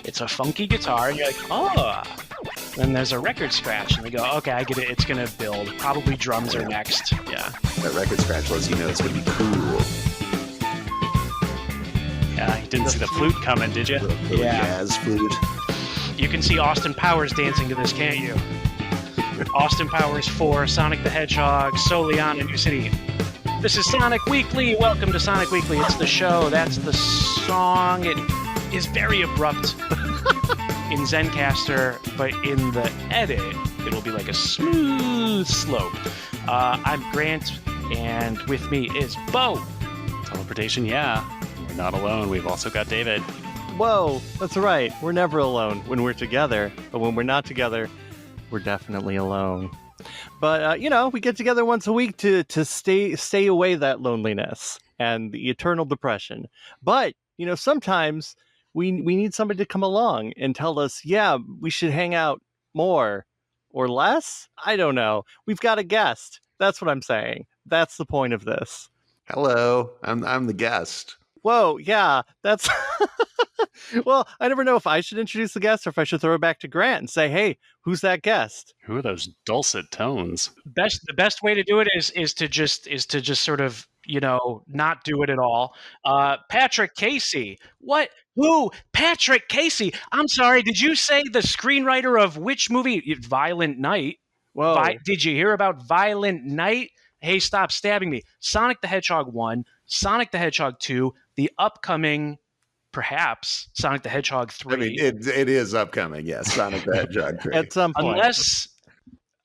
It's a funky guitar, and you're like, oh. Then there's a record scratch, and we go, okay, I get it. It's going to build. Probably drums are next. Yeah. That record scratch lets you know it's going to be cool. Yeah, you didn't see the flute coming, did you? Little jazz flute. You can see Austin Powers dancing to this, can't you? Austin Powers 4, Sonic the Hedgehog, solely on a new city. This is Sonic Weekly. Welcome to Sonic Weekly. It's the show. That's the song. It is very abrupt in Zencaster, but in the edit, it'll be like a smooth slope. I'm Grant, and with me is Bo. Teleportation, yeah. We're not alone. We've also got David. Whoa, that's right. We're never alone when we're together, but when we're not together, we're definitely alone. But, we get together once a week to stay away that loneliness and the eternal depression. But, sometimes we need somebody to come along and tell us, yeah, we should hang out more or less. I don't know. We've got a guest. That's what I'm saying. That's the point of this. Hello, I'm the guest. Whoa, yeah, that's... Well, I never know if I should introduce the guest or if I should throw it back to Grant and say, hey, who's that guest? Who are those dulcet tones? The best way to do it is to just sort of, not do it at all. Patrick Casey. What? Who? Patrick Casey. I'm sorry. Did you say the screenwriter of which movie? Violent Night. Whoa. Did you hear about Violent Night? Hey, stop stabbing me. Sonic the Hedgehog 1, Sonic the Hedgehog 2, the upcoming, perhaps, Sonic the Hedgehog 3. I mean, it is upcoming, yes, Sonic the Hedgehog 3. At some point. Unless,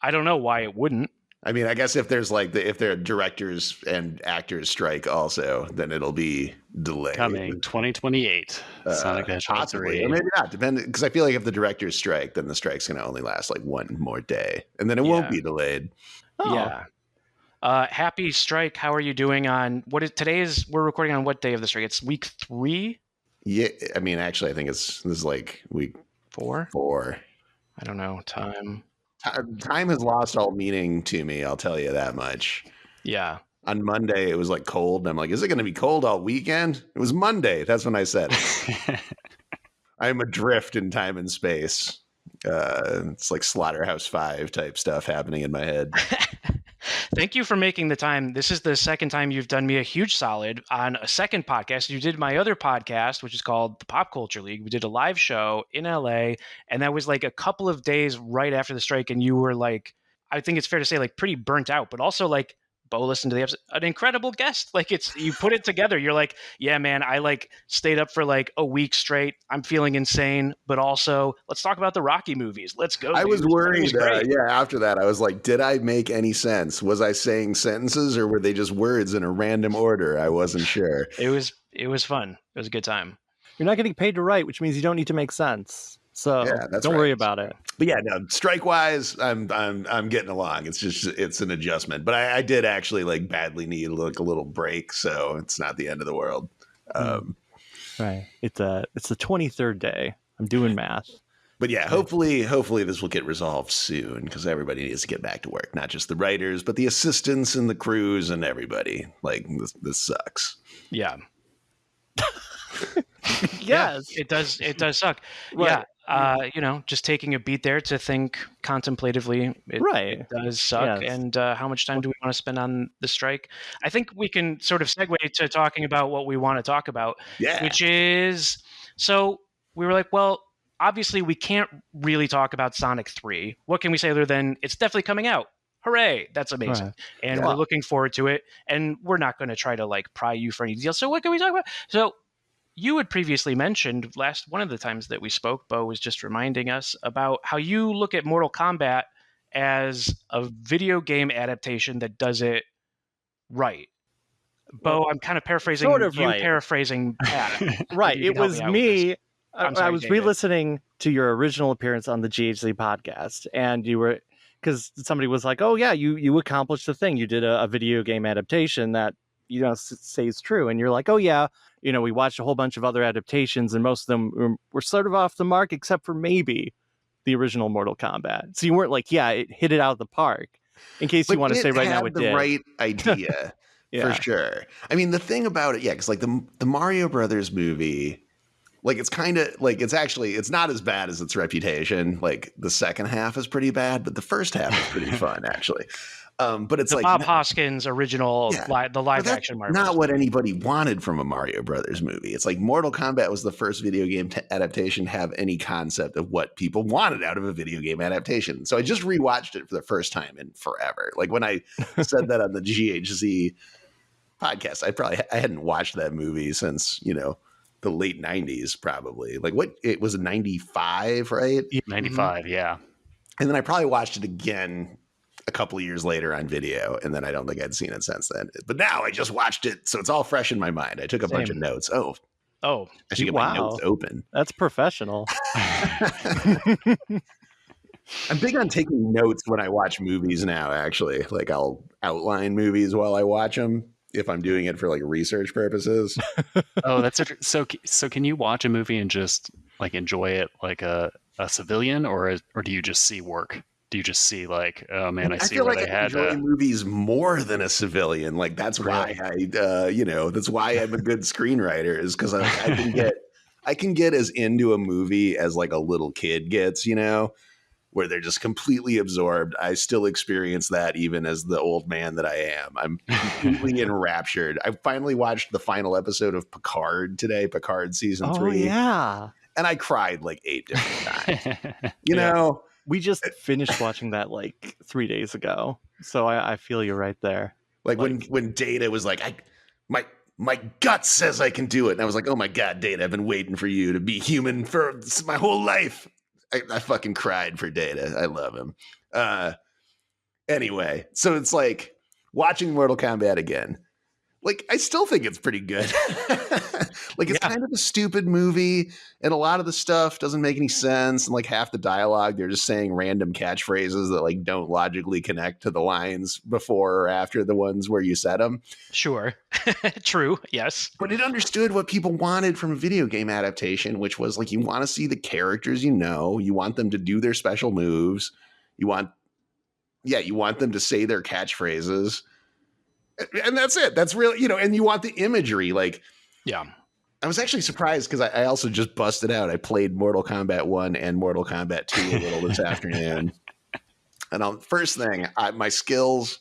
I don't know why it wouldn't. I mean, I guess if there's if there are directors and actors strike also, then it'll be delayed. Coming 2028. Sonic the Hedgehog possibly, 3. or maybe not, depending, because I feel like if the directors strike, then the strike's going to only last like one more day, and then it won't be delayed. Oh. Yeah. Happy strike. How are you doing on we're recording on what day of the strike? It's week 3? Yeah, I mean, actually, I think this is like week 4. I don't know. Time has lost all meaning to me, I'll tell you that much. Yeah. On Monday, it was like cold, and I'm like, is it going to be cold all weekend? It was Monday. That's when I said it. I'm adrift in time and space. It's like Slaughterhouse 5 type stuff happening in my head. Thank you for making the time. This is the second time you've done me a huge solid on a second podcast. You did my other podcast, which is called the Pop Culture League. We did a live show in LA, and that was like a couple of days right after the strike. And you were like, I think it's fair to say, like pretty burnt out, but also like, Bo listened to the episode, an incredible guest. Like you put it together. You're like, yeah, man, I like stayed up for like a week straight. I'm feeling insane, but also let's talk about the Rocky movies. Let's go. I was worried. After that, I was like, did I make any sense? Was I saying sentences or were they just words in a random order? I wasn't sure. It was fun. It was a good time. You're not getting paid to write, which means you don't need to make sense. So that's don't worry about it. But yeah, no, strike wise, I'm getting along. It's an adjustment. But I did actually like badly need like a little break, so it's not the end of the world. Right. It's the 23rd day. I'm doing math. But yeah, hopefully this will get resolved soon because everybody needs to get back to work. Not just the writers, but the assistants and the crews and everybody. Like this sucks. Yeah. Yes. Yeah, it does suck. Right. Yeah. Just taking a beat there to think contemplatively. It does suck. Yes. And how much time do we want to spend on the strike? I think we can sort of segue to talking about what we want to talk about, which is, so we were like, well, obviously we can't really talk about Sonic 3. What can we say other than it's definitely coming out? Hooray. That's amazing. Right. And we're looking forward to it. And we're not going to try to like pry you for any deals. So what can we talk about? So you had previously mentioned one of the times that we spoke, Bo was just reminding us about how you look at Mortal Kombat as a video game adaptation that does it right. Bo, I'm kind of paraphrasing paraphrasing Pat. Right. It was me. I was re-listening to your original appearance on the GHC podcast, and you were, because somebody was like, oh yeah, you accomplished the thing. You did a video game adaptation that, say is true. And you're like, oh yeah, we watched a whole bunch of other adaptations and most of them were sort of off the mark, except for maybe the original Mortal Kombat. So you weren't like, yeah, it hit it out of the park. In case you want to say right now it did. the right idea. Yeah. For sure. I mean, the thing about it, yeah, because like the Mario Brothers movie, like it's kind of like it's not as bad as its reputation. Like the second half is pretty bad, but the first half is pretty fun actually. But it's the like Bob Hoskins original, the but live that's action Mario not Brothers what movie. anybody wanted from a Mario Brothers movie. It's like Mortal Kombat was the first video game adaptation to have any concept of what people wanted out of a video game adaptation. So I just rewatched it for the first time in forever. Like when I said that on the GHZ podcast, I hadn't watched that movie since, the late 90s probably. Like what it was in 95, right? 95, yeah. And then I probably watched it again a couple of years later on video, and then I don't think I'd seen it since then. But now I just watched it, so it's all fresh in my mind. I took a bunch of notes. Oh, I should get my notes open. That's professional. I'm big on taking notes when I watch movies now, actually. Like I'll outline movies while I watch them if I'm doing it for like research purposes. Oh, that's so can you watch a movie and just like enjoy it like a civilian, or do you just see work? Do you just see like, oh man, I see feel where like they I had enjoy movies more than a civilian. Like that's why that's why I'm a good screenwriter, is because I can get as into a movie as like a little kid gets, where they're just completely absorbed. I still experience that even as the old man that I am. I'm completely enraptured. I finally watched the final episode of Picard today, Picard season 3. Oh yeah. And I cried like 8 different times. You know? We just finished watching that like 3 days ago. So I feel you right there. Like when Data was like, my gut says I can do it. And I was like, oh my God, Data, I've been waiting for you to be human for my whole life. I fucking cried for Data. I love him. Anyway, so it's like watching Mortal Kombat again. Like, I still think it's pretty good. Like, it's kind of a stupid movie, and a lot of the stuff doesn't make any sense. And like half the dialogue, they're just saying random catchphrases that like don't logically connect to the lines before or after the ones where you said them. Sure. True. Yes. But it understood what people wanted from a video game adaptation, which was like, you want to see the characters, you want them to do their special moves. You want them to say their catchphrases. And that's it. That's really, and you want the imagery. Like, yeah. I was actually surprised because I also just busted out. I played Mortal Kombat 1 and Mortal Kombat 2 a little this afternoon. And first thing, my skills,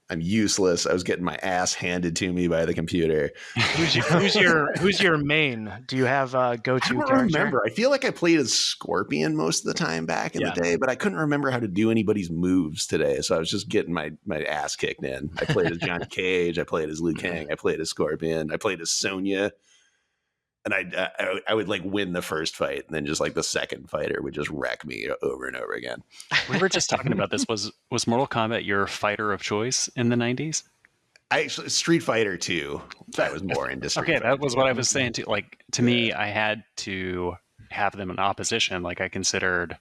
I'm useless. I was getting my ass handed to me by the computer. Who's your main? Do you have a go-to character? I don't remember. I feel like I played as Scorpion most of the time back in the day, but I couldn't remember how to do anybody's moves today. So I was just getting my ass kicked in. I played as Johnny Cage. I played as Liu Kang. I played as Scorpion. I played as Sonya. And I would like win the first fight, and then just like the second fighter would just wreck me over and over again. We were just talking about this. Was Mortal Kombat your fighter of choice in the 90s? Street Fighter 2. That was more into Street Fighter. That was what I was saying too. Like to me, I had to have them in opposition. Like I considered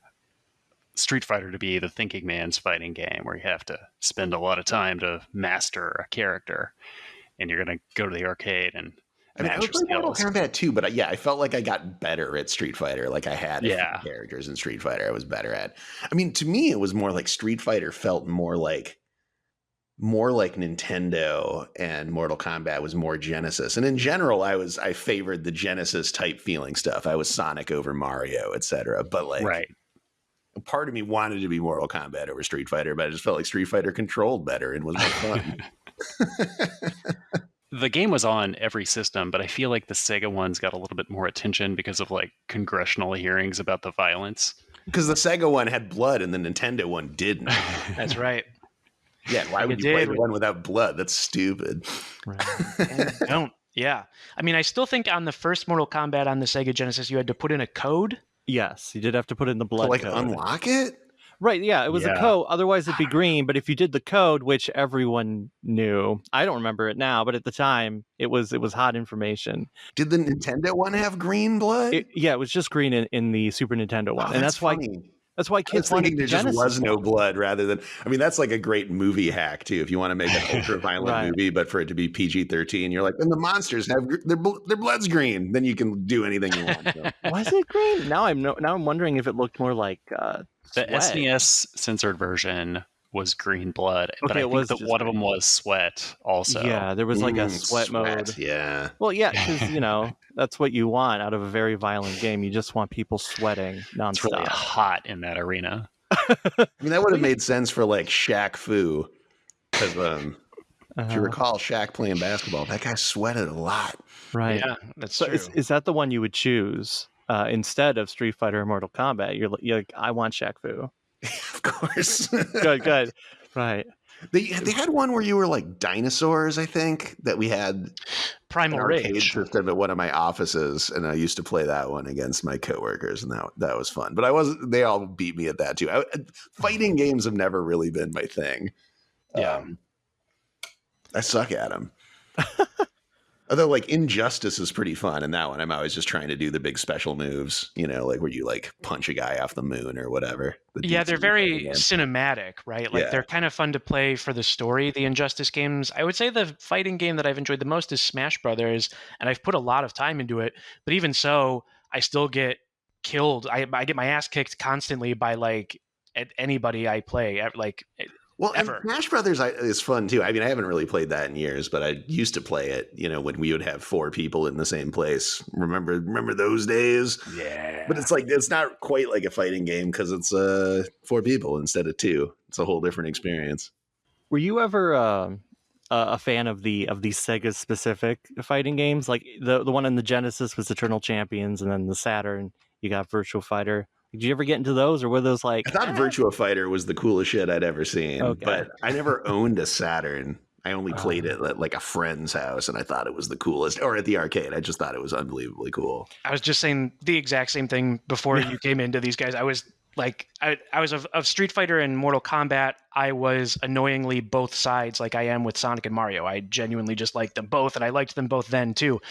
Street Fighter to be the thinking man's fighting game, where you have to spend a lot of time to master a character, and you're going to go to the arcade and. I mean, I was playing Mortal Kombat too, but I felt like I got better at Street Fighter. Like I had characters in Street Fighter I was better at. I mean, to me, it was more like Street Fighter felt more like Nintendo, and Mortal Kombat was more Genesis. And in general, I favored the Genesis type feeling stuff. I was Sonic over Mario, etc. But like, part of me wanted to be Mortal Kombat over Street Fighter, but I just felt like Street Fighter controlled better and was more fun. The game was on every system, but I feel like the Sega ones got a little bit more attention because of like congressional hearings about the violence. Because the Sega one had blood and the Nintendo one didn't. That's right. Yeah, why would you play the one without blood? That's stupid. Right. Don't. Yeah. I mean, I still think on the first Mortal Kombat on the Sega Genesis, you had to put in a code. Yes, you did have to put in the blood to code. Unlock it? Right, yeah, it was a code. Otherwise, it'd be green. But if you did the code, which everyone knew, I don't remember it now, but at the time, it was hot information. Did the Nintendo one have green blood? It was just green in the Super Nintendo one, and that's funny. why kids wanted there just was no blood rather than. I mean, that's like a great movie hack too. If you want to make an ultra violent movie, but for it to be PG-13, you're like, and the monsters have their blood's green. Then you can do anything you want. So. Was it green? Now I'm wondering if it looked more like. The SNES censored version was green blood, but Okay, I it think was that just one of them green. was sweat also. Yeah, there was like a sweat mode. Yeah. Well, yeah, because that's what you want out of a very violent game. You just want people sweating It's really nonstop. hot in that arena. I mean, that would have made sense for like Shaq Fu. Because if you recall Shaq playing basketball, that guy sweated a lot. Right. Yeah, that's So true. is that the one you would choose instead of Street Fighter or Mortal Kombat? You're like, I want Shaq Fu. Of course. Good. Right. They had one where you were like dinosaurs, I think, that we had Primal an arcade Rage. system at one of my offices, and I used to play that one against my coworkers, and that was fun. But they all beat me at that too. Fighting games have never really been my thing. Yeah. I suck at them. Although, like, Injustice is pretty fun, and that one I'm always just trying to do the big special moves, like where you like punch a guy off the moon or whatever. Yeah, they're very cinematic, right? Like they're kind of fun to play for the story, the Injustice games. I would say the fighting game that I've enjoyed the most is Smash Brothers, and I've put a lot of time into it. But even so, I still get killed. I get my ass kicked constantly by like anybody I play. Like Well, ever. And Smash Brothers is fun too. I mean, I haven't really played that in years, but I used to play it, when we would have 4 people in the same place. Remember those days? Yeah. But it's not quite like a fighting game because it's 4 people instead of 2. It's a whole different experience. Were you ever a fan of the Sega specific fighting games? Like the one in the Genesis was Eternal Champions, and then the Saturn you got Virtua Fighter. Did you ever get into those, or were those like? I thought Virtua Fighter was the coolest shit I'd ever seen, but I never owned a Saturn. I only played it at like a friend's house, and I thought it was the coolest, or at the arcade. I just thought it was unbelievably cool. I was just saying the exact same thing before you came into these guys. I was like, I was of Street Fighter and Mortal Kombat. I was annoyingly both sides, like I am with Sonic and Mario. I genuinely just liked them both, and I liked them both then too.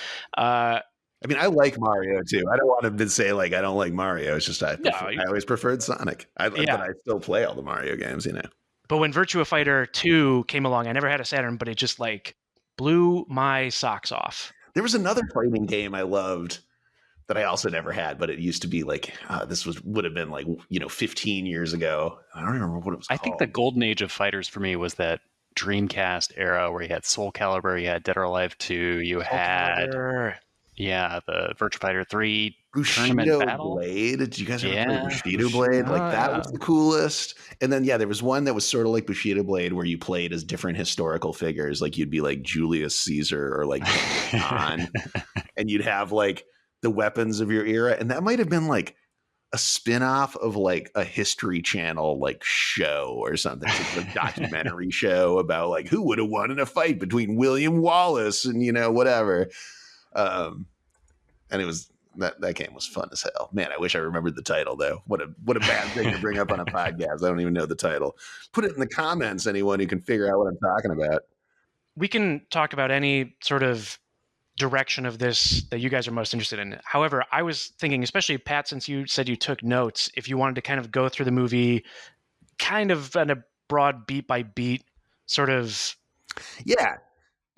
I mean, I like Mario too. I don't want him to say like I don't like Mario. It's just I always preferred Sonic. But I still play all the Mario games, But when Virtua Fighter 2 came along, I never had a Saturn, but it just like blew my socks off. There was another fighting game I loved that I also never had, but it used to be like would have been like 15 years ago. I don't remember what it was called. I think the golden age of fighters for me was that Dreamcast era where you had Soul Calibur, you had Dead or Alive 2, you had the Virtua Fighter 3 tournament battle. Blade. Did you guys ever play Bushido Blade? Like that was the coolest. And then there was one that was sort of like Bushido Blade where you played as different historical figures. Like you'd be like Julius Caesar or like Khan, and you'd have like the weapons of your era. And that might have been like a spin-off of like a History Channel like show or something, like a documentary show about like who would have won in a fight between William Wallace and whatever. And it was that game was fun as hell. Man, I wish I remembered the title though. What a bad thing to bring up on a podcast. I don't even know the title. Put it in the comments, anyone who can figure out what I'm talking about. We can talk about any sort of direction of this that you guys are most interested in. However, I was thinking, especially Pat, since you said you took notes, if you wanted to kind of go through the movie kind of in a broad beat by beat sort of. Yeah,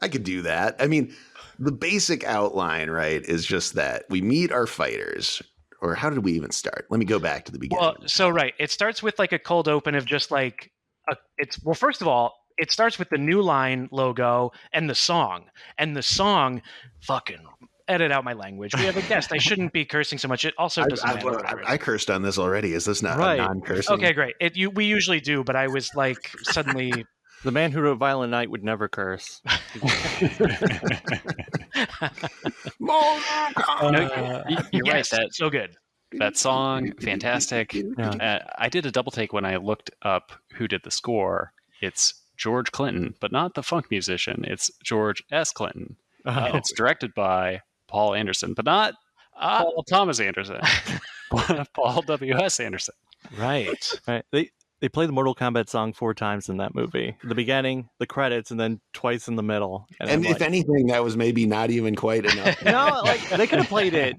I could do that. I mean, the basic outline, right, is just that we meet our fighters. Or how did we even start? Let me go back to the beginning. Well, it starts with like a cold open of just like first of all, it starts with the New Line logo and the song. And the song, fucking edit out my language. We have a guest. I shouldn't be cursing so much. It also doesn't matter. I cursed on this already. Is this not Right. a non-cursing? Okay, great. We usually do, but I was like suddenly. The man who wrote Violent Night would never curse. You're right. That's so good. That song, fantastic. I did a double take when I looked up who did the score. It's George Clinton, but not the funk musician. It's George S. Clinton. And it's directed by Paul Anderson, but not Paul Thomas Anderson. Paul W.S. Anderson. Right. They play the Mortal Kombat song 4 times in that movie. The beginning, the credits, and then twice in the middle. And if anything, that was maybe not even quite enough. No, like they could have played it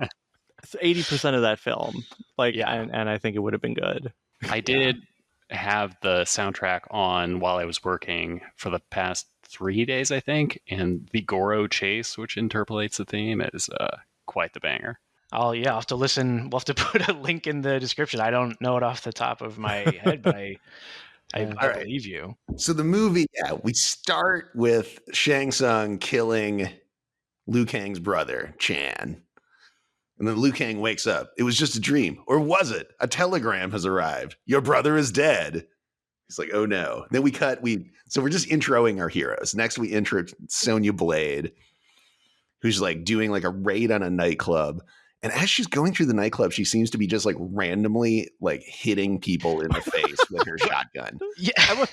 80% of that film. And I think it would have been good. I did have the soundtrack on while I was working for the past 3 days, I think, and the Goro chase, which interpolates the theme, is quite the banger. I'll have to listen. We'll have to put a link in the description. I don't know it off the top of my head, but I All right. believe you. So the movie, we start with Shang Tsung killing Liu Kang's brother, Chan. And then Liu Kang wakes up. It was just a dream. Or was it? A telegram has arrived. Your brother is dead. He's like, oh no. Then we cut. So we're just introing our heroes. Next we intro Sonya Blade, who's like doing like a raid on a nightclub. And as she's going through the nightclub, she seems to be just like randomly like hitting people in the face with her shotgun. Yeah.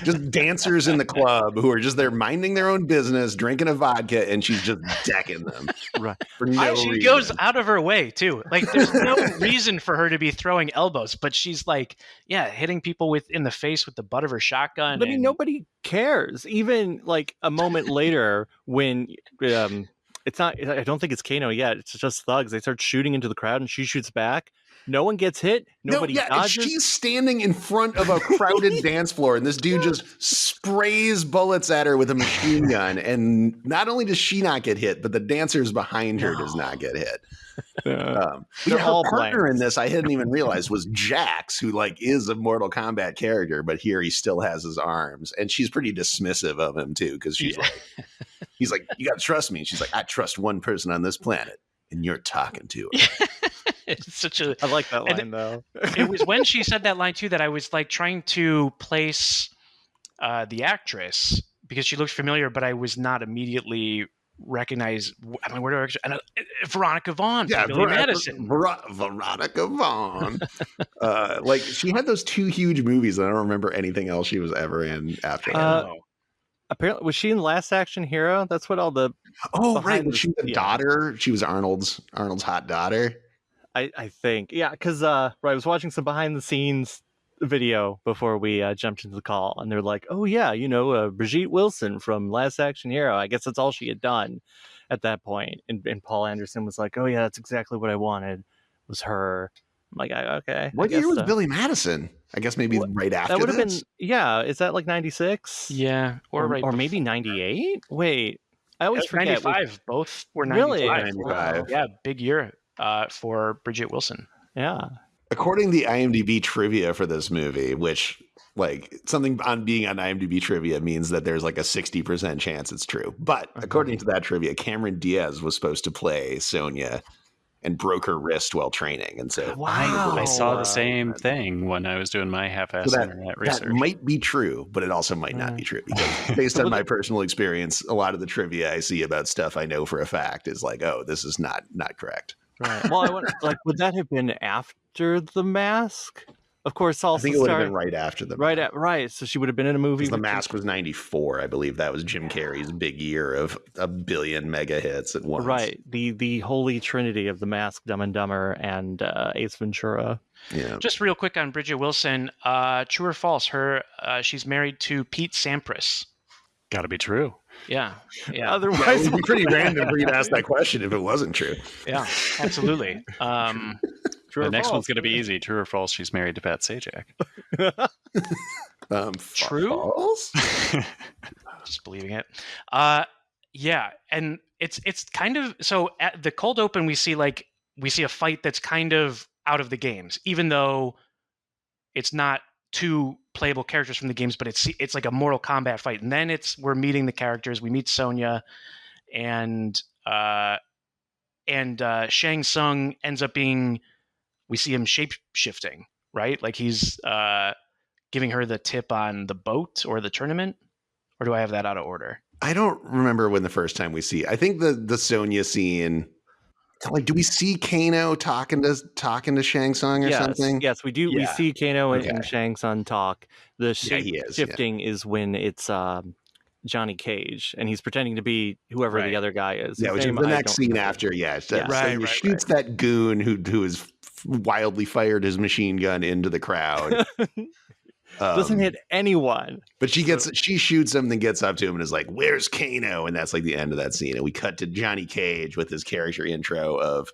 Just dancers in the club who are just there minding their own business, drinking a vodka, and she's just decking them. Right. For no She reason. goes out of her way too. Like there's no reason for her to be throwing elbows, but she's like, hitting people in the face with the butt of her shotgun. I mean, nobody cares. Even like a moment later when it's not, I don't think it's Kano yet. It's just thugs. They start shooting into the crowd and she shoots back. No one gets hit. Nobody and dodges. she's standing in front of a crowded dance floor, and this dude just sprays bullets at her with a machine gun. And not only does she not get hit, but the dancers behind her does not get hit. They're Her all partner blanks. in this, I hadn't even realized, was Jax, who like is a Mortal Kombat character, but here he still has his arms, and she's pretty dismissive of him too, because she's like, he's like, you got to trust me. And she's like, I trust one person on this planet, and you're talking to her. It's such a. I like that line though. It was when she said that line too that I was like trying to place the actress because she looked familiar, but I was not immediately recognized. I mean, where do I? Veronica Vaughn, from Billy Madison. Veronica Vaughn. Like she had those two huge movies, and I don't remember anything else she was ever in after that. Apparently, was she in Last Action Hero? That's what all the. Oh, right. Was she the daughter? She was Arnold's hot daughter. I think, because I was watching some behind the scenes video before we jumped into the call, and they're like, "Oh yeah, Brigitte Wilson from Last Action Hero." I guess that's all she had done at that point. And Paul Anderson was like, "Oh yeah, that's exactly what I wanted. Was her." I'm like, okay. What year was Billy Madison? I guess maybe right after that would have this? been. Is that like 96? Yeah, or maybe 98. Wait, I always forget. 95. Both were 95. Really? 95. Yeah, big year for Brigitte Wilson. Yeah. According to the IMDb trivia for this movie, which like something on being on IMDb trivia means that there's like a 60% chance it's true. But according to that trivia, Cameron Diaz was supposed to play Sonya and broke her wrist while training. And so I saw the same thing when I was doing my half-ass internet research. That might be true, but it also might not be true because based on my personal experience, a lot of the trivia I see about stuff I know for a fact is like, oh, this is not correct. Right. Well, I wonder, would that have been after The Mask? Of course, also I think it would have been right after the Mask. Right. So she would have been in a movie. The Mask was 94, I believe. That was Jim Carrey's big year of a billion mega hits at once. Right. The holy trinity of The Mask, Dumb and Dumber, and Ace Ventura. Yeah. Just real quick on Bridget Wilson. True or false? She's married to Pete Sampras. Got to be true. Yeah. Otherwise, it would be pretty random for you to ask that question if it wasn't true. Yeah, absolutely. The next one's going to be easy. True or false? She's married to Pat Sajak. True. False? Just believing it. Yeah, and it's kind of so at the cold open we see a fight that's kind of out of the games, even though it's not two playable characters from the games, but it's like a Mortal Kombat fight. And then we're meeting the characters. We meet Sonya, and Shang Tsung ends up being. We see him shape-shifting, right? Like he's giving her the tip on the boat or the tournament, or do I have that out of order? I don't remember when the first time we see. I think the Sonya scene. Like, do we see Kano talking to Shang Tsung or something? Yes, we do. Yeah. We see Kano and Shang Tsung talk. The shifting is when it's Johnny Cage, and he's pretending to be whoever the other guy is. Yeah, which is the next scene after. So he shoots that goon who has wildly fired his machine gun into the crowd. Doesn't hit anyone. But she shoots him, then gets up to him and is like, "Where's Kano?" And that's like the end of that scene. And we cut to Johnny Cage with his character intro of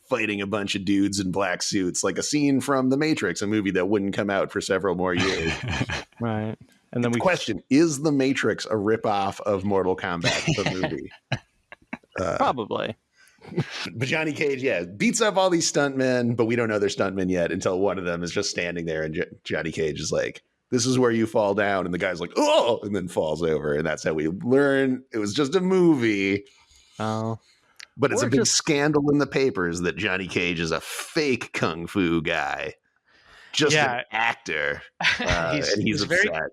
fighting a bunch of dudes in black suits, like a scene from The Matrix, a movie that wouldn't come out for several more years. Right. And then question: is The Matrix a ripoff of Mortal Kombat, the movie? Probably. But Johnny Cage, beats up all these stuntmen, but we don't know they're stuntmen yet until one of them is just standing there, and Johnny Cage is like, This is where you fall down. And the guy's like, oh, and then falls over. And that's how we learn it was just a movie. Oh. But it's Or a big just- scandal in the papers that Johnny Cage is a fake kung fu guy. Just an actor. And he's upset.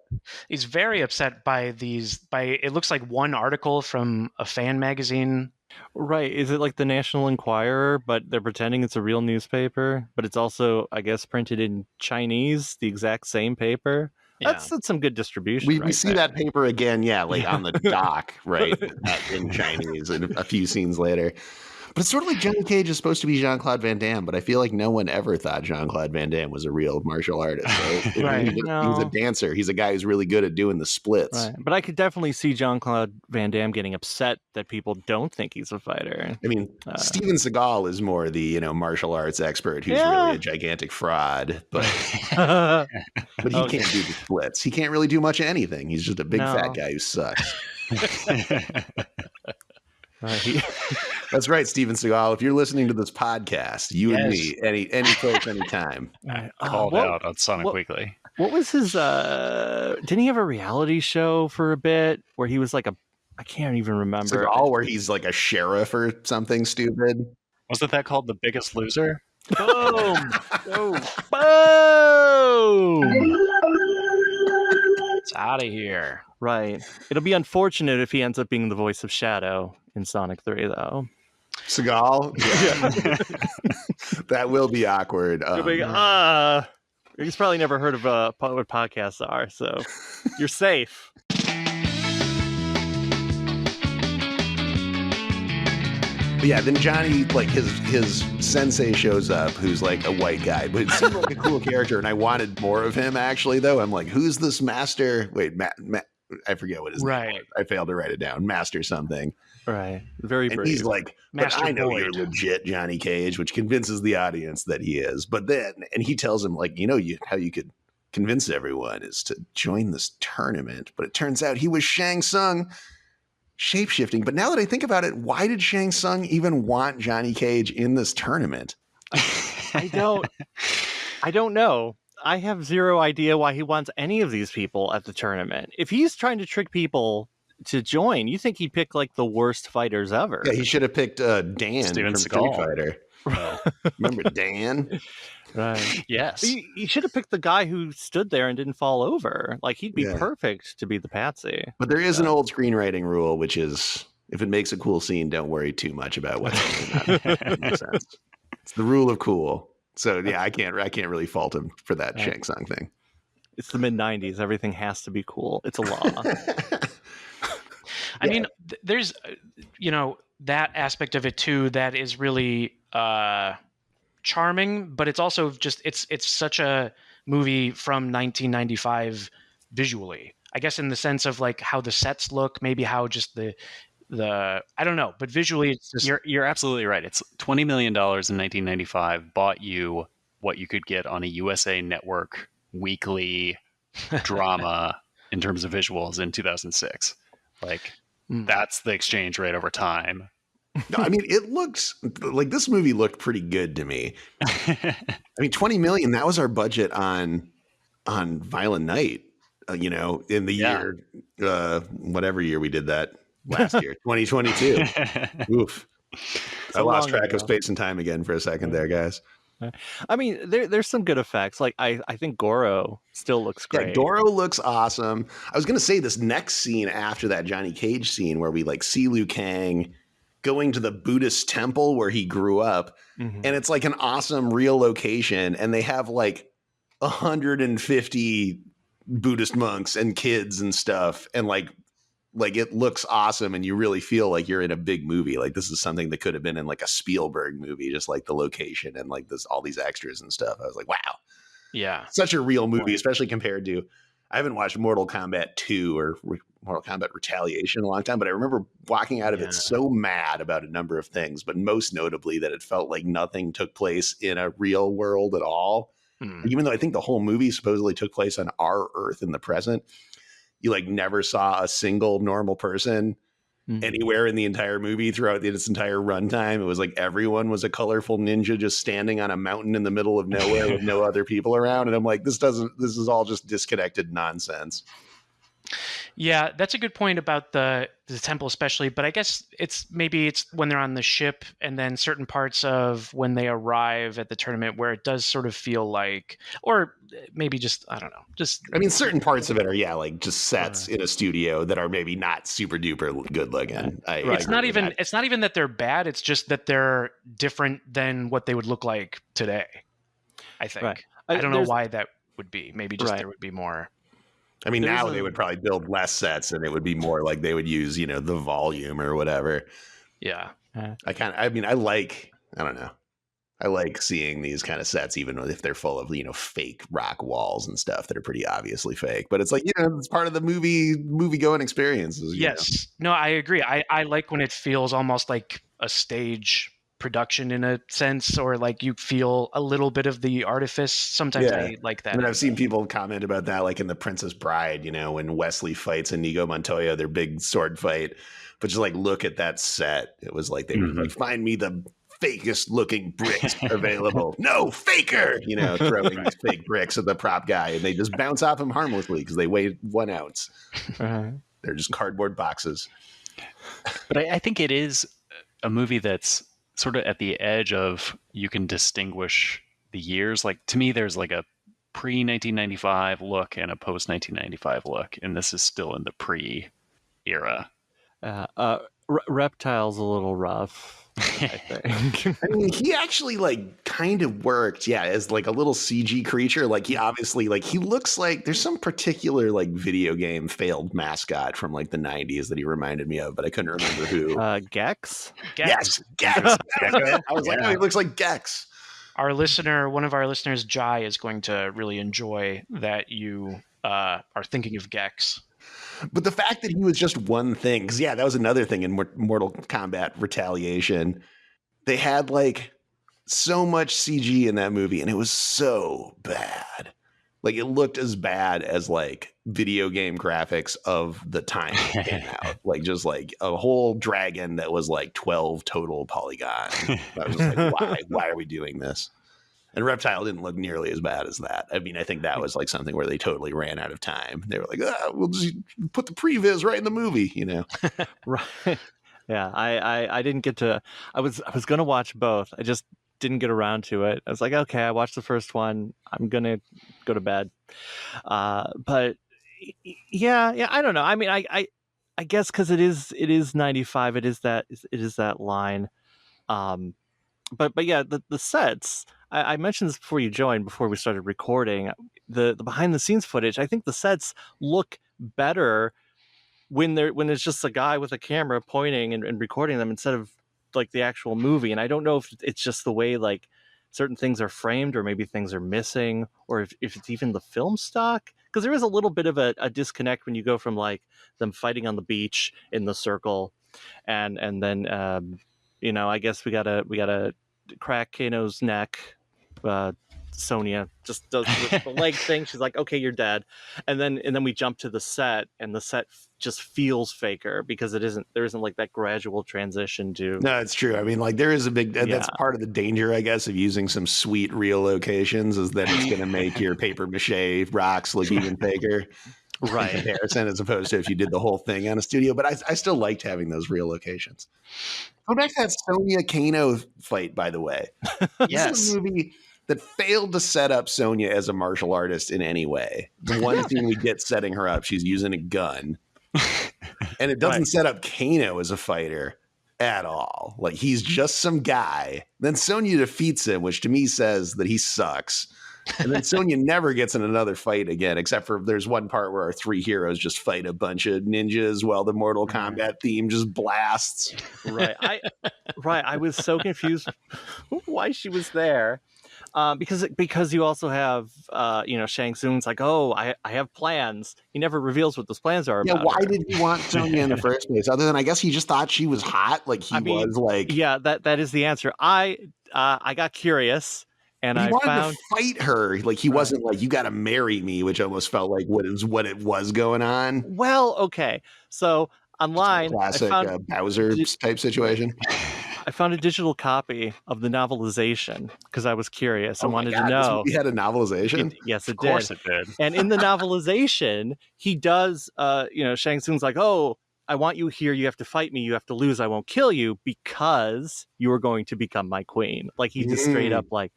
He's very upset by it looks like one article from a fan magazine. Right. Is it like the National Enquirer, but they're pretending it's a real newspaper, but it's also, I guess, printed in Chinese, the exact same paper? Yeah. That's some good distribution. We see that paper again, like on the dock, right, in Chinese, and a few scenes later. But it's sort of like Johnny Cage is supposed to be Jean-Claude Van Damme, but I feel like no one ever thought Jean-Claude Van Damme was a real martial artist. Right? Right. He's a dancer. He's a guy who's really good at doing the splits. Right. But I could definitely see Jean-Claude Van Damme getting upset that people don't think he's a fighter. I mean, Steven Seagal is more the martial arts expert who's really a gigantic fraud, but but he can't do the splits. He can't really do much of anything. He's just a big fat guy who sucks. That's right, Steven Seagal. If you're listening to this podcast, you and me, any place, anytime. Called out on Sonic Weekly. What was his? Didn't he have a reality show for a bit where he was like I can't even remember. Seagal, where he's like a sheriff or something stupid. Wasn't that called The Biggest Loser? Boom! Boom! It's out of here. Right. It'll be unfortunate if he ends up being the voice of Shadow in Sonic 3, though. Seagal? Yeah. That will be awkward. He's probably never heard of what podcasts are, so you're safe. But yeah, then Johnny, like his sensei shows up, who's like a white guy, but it seemed like a cool character, and I wanted more of him. Actually, though, I'm like, who's this master? Wait, I forget what his name was. I failed to write it down. Master something. Right. Very brave. And he's like, but I know Boyd. you're legit, Johnny Cage, which convinces the audience that he is. But then, and he tells him, like, how you could convince everyone is to join this tournament. But it turns out he was Shang Tsung shape-shifting. But now that I think about it, why did Shang Tsung even want Johnny Cage in this tournament? I don't know. I have zero idea why he wants any of these people at the tournament. If he's trying to trick people to join, you think he'd pick like the worst fighters ever. Yeah, he should have picked Dan Steven from Seagal. Street Fighter. Remember Dan? Right. Yes. He should have picked the guy who stood there and didn't fall over. Like, he'd be perfect to be the patsy. But there is an old screenwriting rule, which is if it makes a cool scene, don't worry too much about what's going on. Makes sense. It's the rule of cool. So yeah, I can't really fault him for that Shang Tsung thing. It's the mid-90s. Everything has to be cool. It's a law. I mean, there's, that aspect of it too that is really charming, but it's also just it's such a movie from 1995 visually. I guess in the sense of like how the sets look, maybe how just the I don't know, but visually it's just You're absolutely right. It's $20 million in 1995 bought you what you could get on a USA Network weekly drama in terms of visuals in 2006. Like that's the exchange rate over time. No, I mean, it looks like this movie looked pretty good to me. I mean, 20 million, that was our budget on Violent Night, in the year, whatever year we did that last year, 2022. Oof. I lost track of space and time again for a second there, guys. I mean, there's some good effects. Like, I think Goro still looks great. Yeah, Goro looks awesome. I was going to say this next scene after that Johnny Cage scene where we like see Liu Kang going to the Buddhist temple where he grew up. And it's like an awesome real location. And they have like 150 Buddhist monks and kids and stuff. And like it looks awesome. And you really feel like you're in a big movie. Like this is something that could have been in like a Spielberg movie, just like the location and like all these extras and stuff. I was like, wow. Yeah. Such a real movie, especially compared to, I haven't watched Mortal Kombat 2 or Mortal Kombat Retaliation in a long time, but I remember walking out of it so mad about a number of things, but most notably that it felt like nothing took place in a real world at all. Even though I think the whole movie supposedly took place on our Earth in the present, you like never saw a single normal person anywhere in the entire movie throughout its entire runtime. It was like everyone was a colorful ninja just standing on a mountain in the middle of nowhere with no other people around. And I'm like, this is all just disconnected nonsense. Yeah, that's a good point about the temple especially, but I guess it's when they're on the ship and then certain parts of when they arrive at the tournament where it does sort of feel like, or maybe just, I don't know, I mean, certain parts of it are, like just sets in a studio that are maybe not super duper good looking. It's not even that they're bad, it's just that they're different than what they would look like today, I think. Right. I don't know why that would be. Maybe just there would be more. I mean, now they would probably build less sets and it would be more like they would use, the volume or whatever. Yeah. I like seeing these kind of sets, even if they're full of, fake rock walls and stuff that are pretty obviously fake. But it's like, it's part of the movie going experiences. Yes. No, I agree. I like when it feels almost like a stage production in a sense, or like you feel a little bit of the artifice. Sometimes I like that. I mean, I've seen people comment about that, like in The Princess Bride, when Wesley fights Inigo Montoya, their big sword fight. But just like look at that set. It was like they were like, find me the fakest looking bricks available. No, faker, throwing these fake bricks at the prop guy, and they just bounce off him harmlessly because they weigh 1 ounce. They're just cardboard boxes. But I think it is a movie that's sort of at the edge of, you can distinguish the years. Like, to me, there's like a pre-1995 look and a post-1995 look, and this is still in the pre-era. Reptile's a little rough, I think. I mean, he actually like kind of worked, as like a little CG creature. Like he obviously he looks like there's some particular like video game failed mascot from like the 90s that he reminded me of, but I couldn't remember who. Gex? Yes, Gex. I was like, oh, he looks like Gex. One of our listeners, Jai, is going to really enjoy that you are thinking of Gex. But the fact that he was just one thing, because that was another thing in Mortal Kombat Retaliation. They had like so much CG in that movie, and it was so bad. Like it looked as bad as like video game graphics of the time it came out. Like just like a whole dragon that was like 12 total polygons. I was like, why are we doing this? And Reptile didn't look nearly as bad as that. I mean, I think that was like something where they totally ran out of time. They were like, we'll just put the previs right in the movie, Right. Yeah, I didn't get to. I was going to watch both. I just didn't get around to it. I was like, okay, I watched the first one. I'm going to go to bed. But yeah, I don't know. I mean, I guess because it is 95. It is that line. But yeah, the sets. I mentioned this before you joined, before we started recording. The behind the scenes footage, I think the sets look better when there's just a guy with a camera pointing and recording them instead of like the actual movie. And I don't know if it's just the way like certain things are framed, or maybe things are missing, or if it's even the film stock. Because there is a little bit of a disconnect when you go from like them fighting on the beach in the circle, and then I guess we gotta crack Kano's neck. Sonya just does the leg thing. She's like, okay, you're dead. And then we jump to the set, and the set just feels faker because there isn't like that gradual transition to. No, it's true. I mean, like there is a big, that's part of the danger, I guess, of using some sweet real locations, is that it's going to make your paper mache rocks look even faker. Right. In comparison, as opposed to if you did the whole thing on a studio. But I still liked having those real locations. Go back to that Sonya Kano fight, by the way. Yes. This is a movie that failed to set up Sonya as a martial artist in any way. The one scene we get setting her up, she's using a gun. And it doesn't set up Kano as a fighter at all. Like, he's just some guy. Then Sonya defeats him, which to me says that he sucks. And then Sonya never gets in another fight again, except for there's one part where our three heroes just fight a bunch of ninjas while the Mortal Kombat theme just blasts. Right. I was so confused why she was there. Because you also have Shang Tsung's like, oh, I have plans. He never reveals what those plans are about. Yeah, why did he want Sonya in the first place? Other than I guess he just thought she was hot. Like was like, yeah, that is the answer. I got curious. And he wanted to fight her. Like he wasn't like, you got to marry me, which almost felt like what it was going on. Well, okay. So online. Classic Bowser type situation. I found a digital copy of the novelization because I was curious. I wanted to This know. movie had a novelization? Yes, it Of course did. it did. And in the novelization, he does, Shang Tsung's like, oh, I want you here. You have to fight me. You have to lose. I won't kill you because you are going to become my queen. Like, he just straight up like.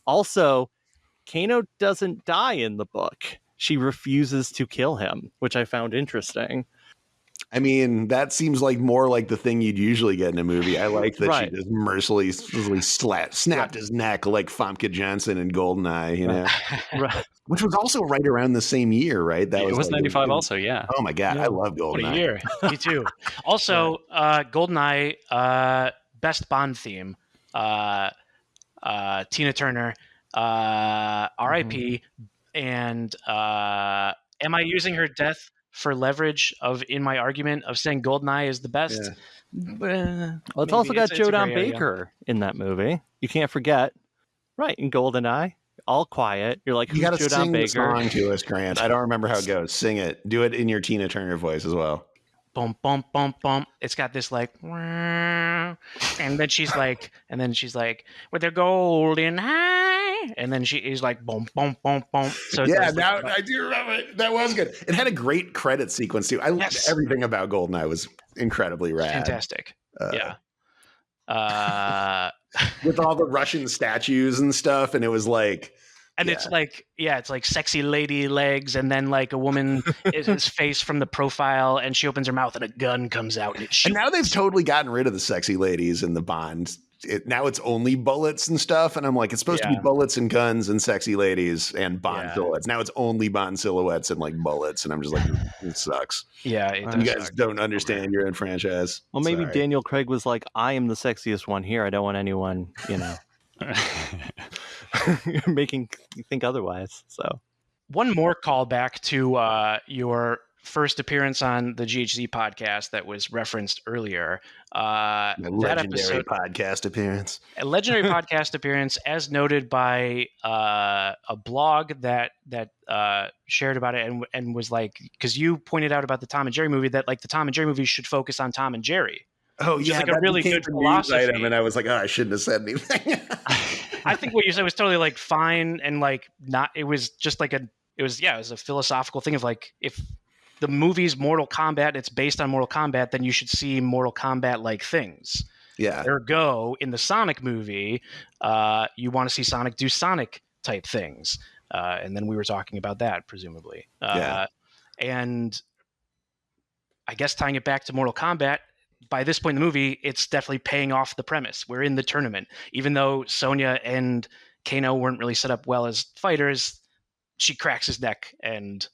Also, Kano doesn't die in the book. She refuses to kill him, which I found interesting. I mean, that seems like more like the thing you'd usually get in a movie. I like that Right. she just mercilessly snapped his neck like Famke Janssen in Goldeneye, you know? Right. Which was also right around the same year, right? That It was like 95 also, yeah. Oh my God, Yeah. I love What a Goldeneye. year. Me too. Also, Goldeneye, best Bond theme. Tina Turner, R.I.P. And am I using her death for leverage in my argument of saying Goldeneye is the best? Well, it's also got Jodan Baker in that movie. You can't forget. Right, in Goldeneye. All quiet. You're like, who's You got to Jodan sing the Baker? song to us, Grant. I don't remember how it goes. Sing it. Do it in your Tina Turner voice as well. Bum bum bum bum. It's got this like, and then she's like, with their golden eye, and then she's like, bum bum bum bum. So Yeah, now I do remember it. That was good. It had a great credit sequence too. I loved everything about Goldeneye was incredibly rad. Fantastic. Yeah. With all the Russian statues and stuff, and it was like. And it's like, it's like sexy lady legs, and then like a woman is his face from the profile, and she opens her mouth, and a gun comes out, and it shoots. And now they've totally gotten rid of the sexy ladies in the Bond. Now it's only bullets and stuff, and I'm like, it's supposed to be bullets and guns and sexy ladies and Bond silhouettes. Now it's only Bond silhouettes and like bullets, and I'm just like, it sucks. Yeah, you guys don't understand your own franchise. Well, maybe Daniel Craig was like, I am the sexiest one here. I don't want anyone, making you think otherwise. So one more callback to your first appearance on the GHZ podcast that was referenced earlier. That legendary podcast appearance. A legendary podcast appearance, as noted by a blog that shared about it and was like, because you pointed out about the Tom and Jerry movie that like the Tom and Jerry movie should focus on Tom and Jerry. Oh yeah, like a really good philosophy item, and I was like, oh, I shouldn't have said anything. I think what you said was totally like fine and like not. It was just like it was a philosophical thing of like if the movie's Mortal Kombat, it's based on Mortal Kombat, then you should see Mortal Kombat like things. Yeah. Ergo, in the Sonic movie, you want to see Sonic do Sonic type things, and then we were talking about that presumably. And I guess tying it back to Mortal Kombat. By this point in the movie, it's definitely paying off the premise. We're in the tournament. Even though Sonya and Kano weren't really set up well as fighters, she cracks his neck. And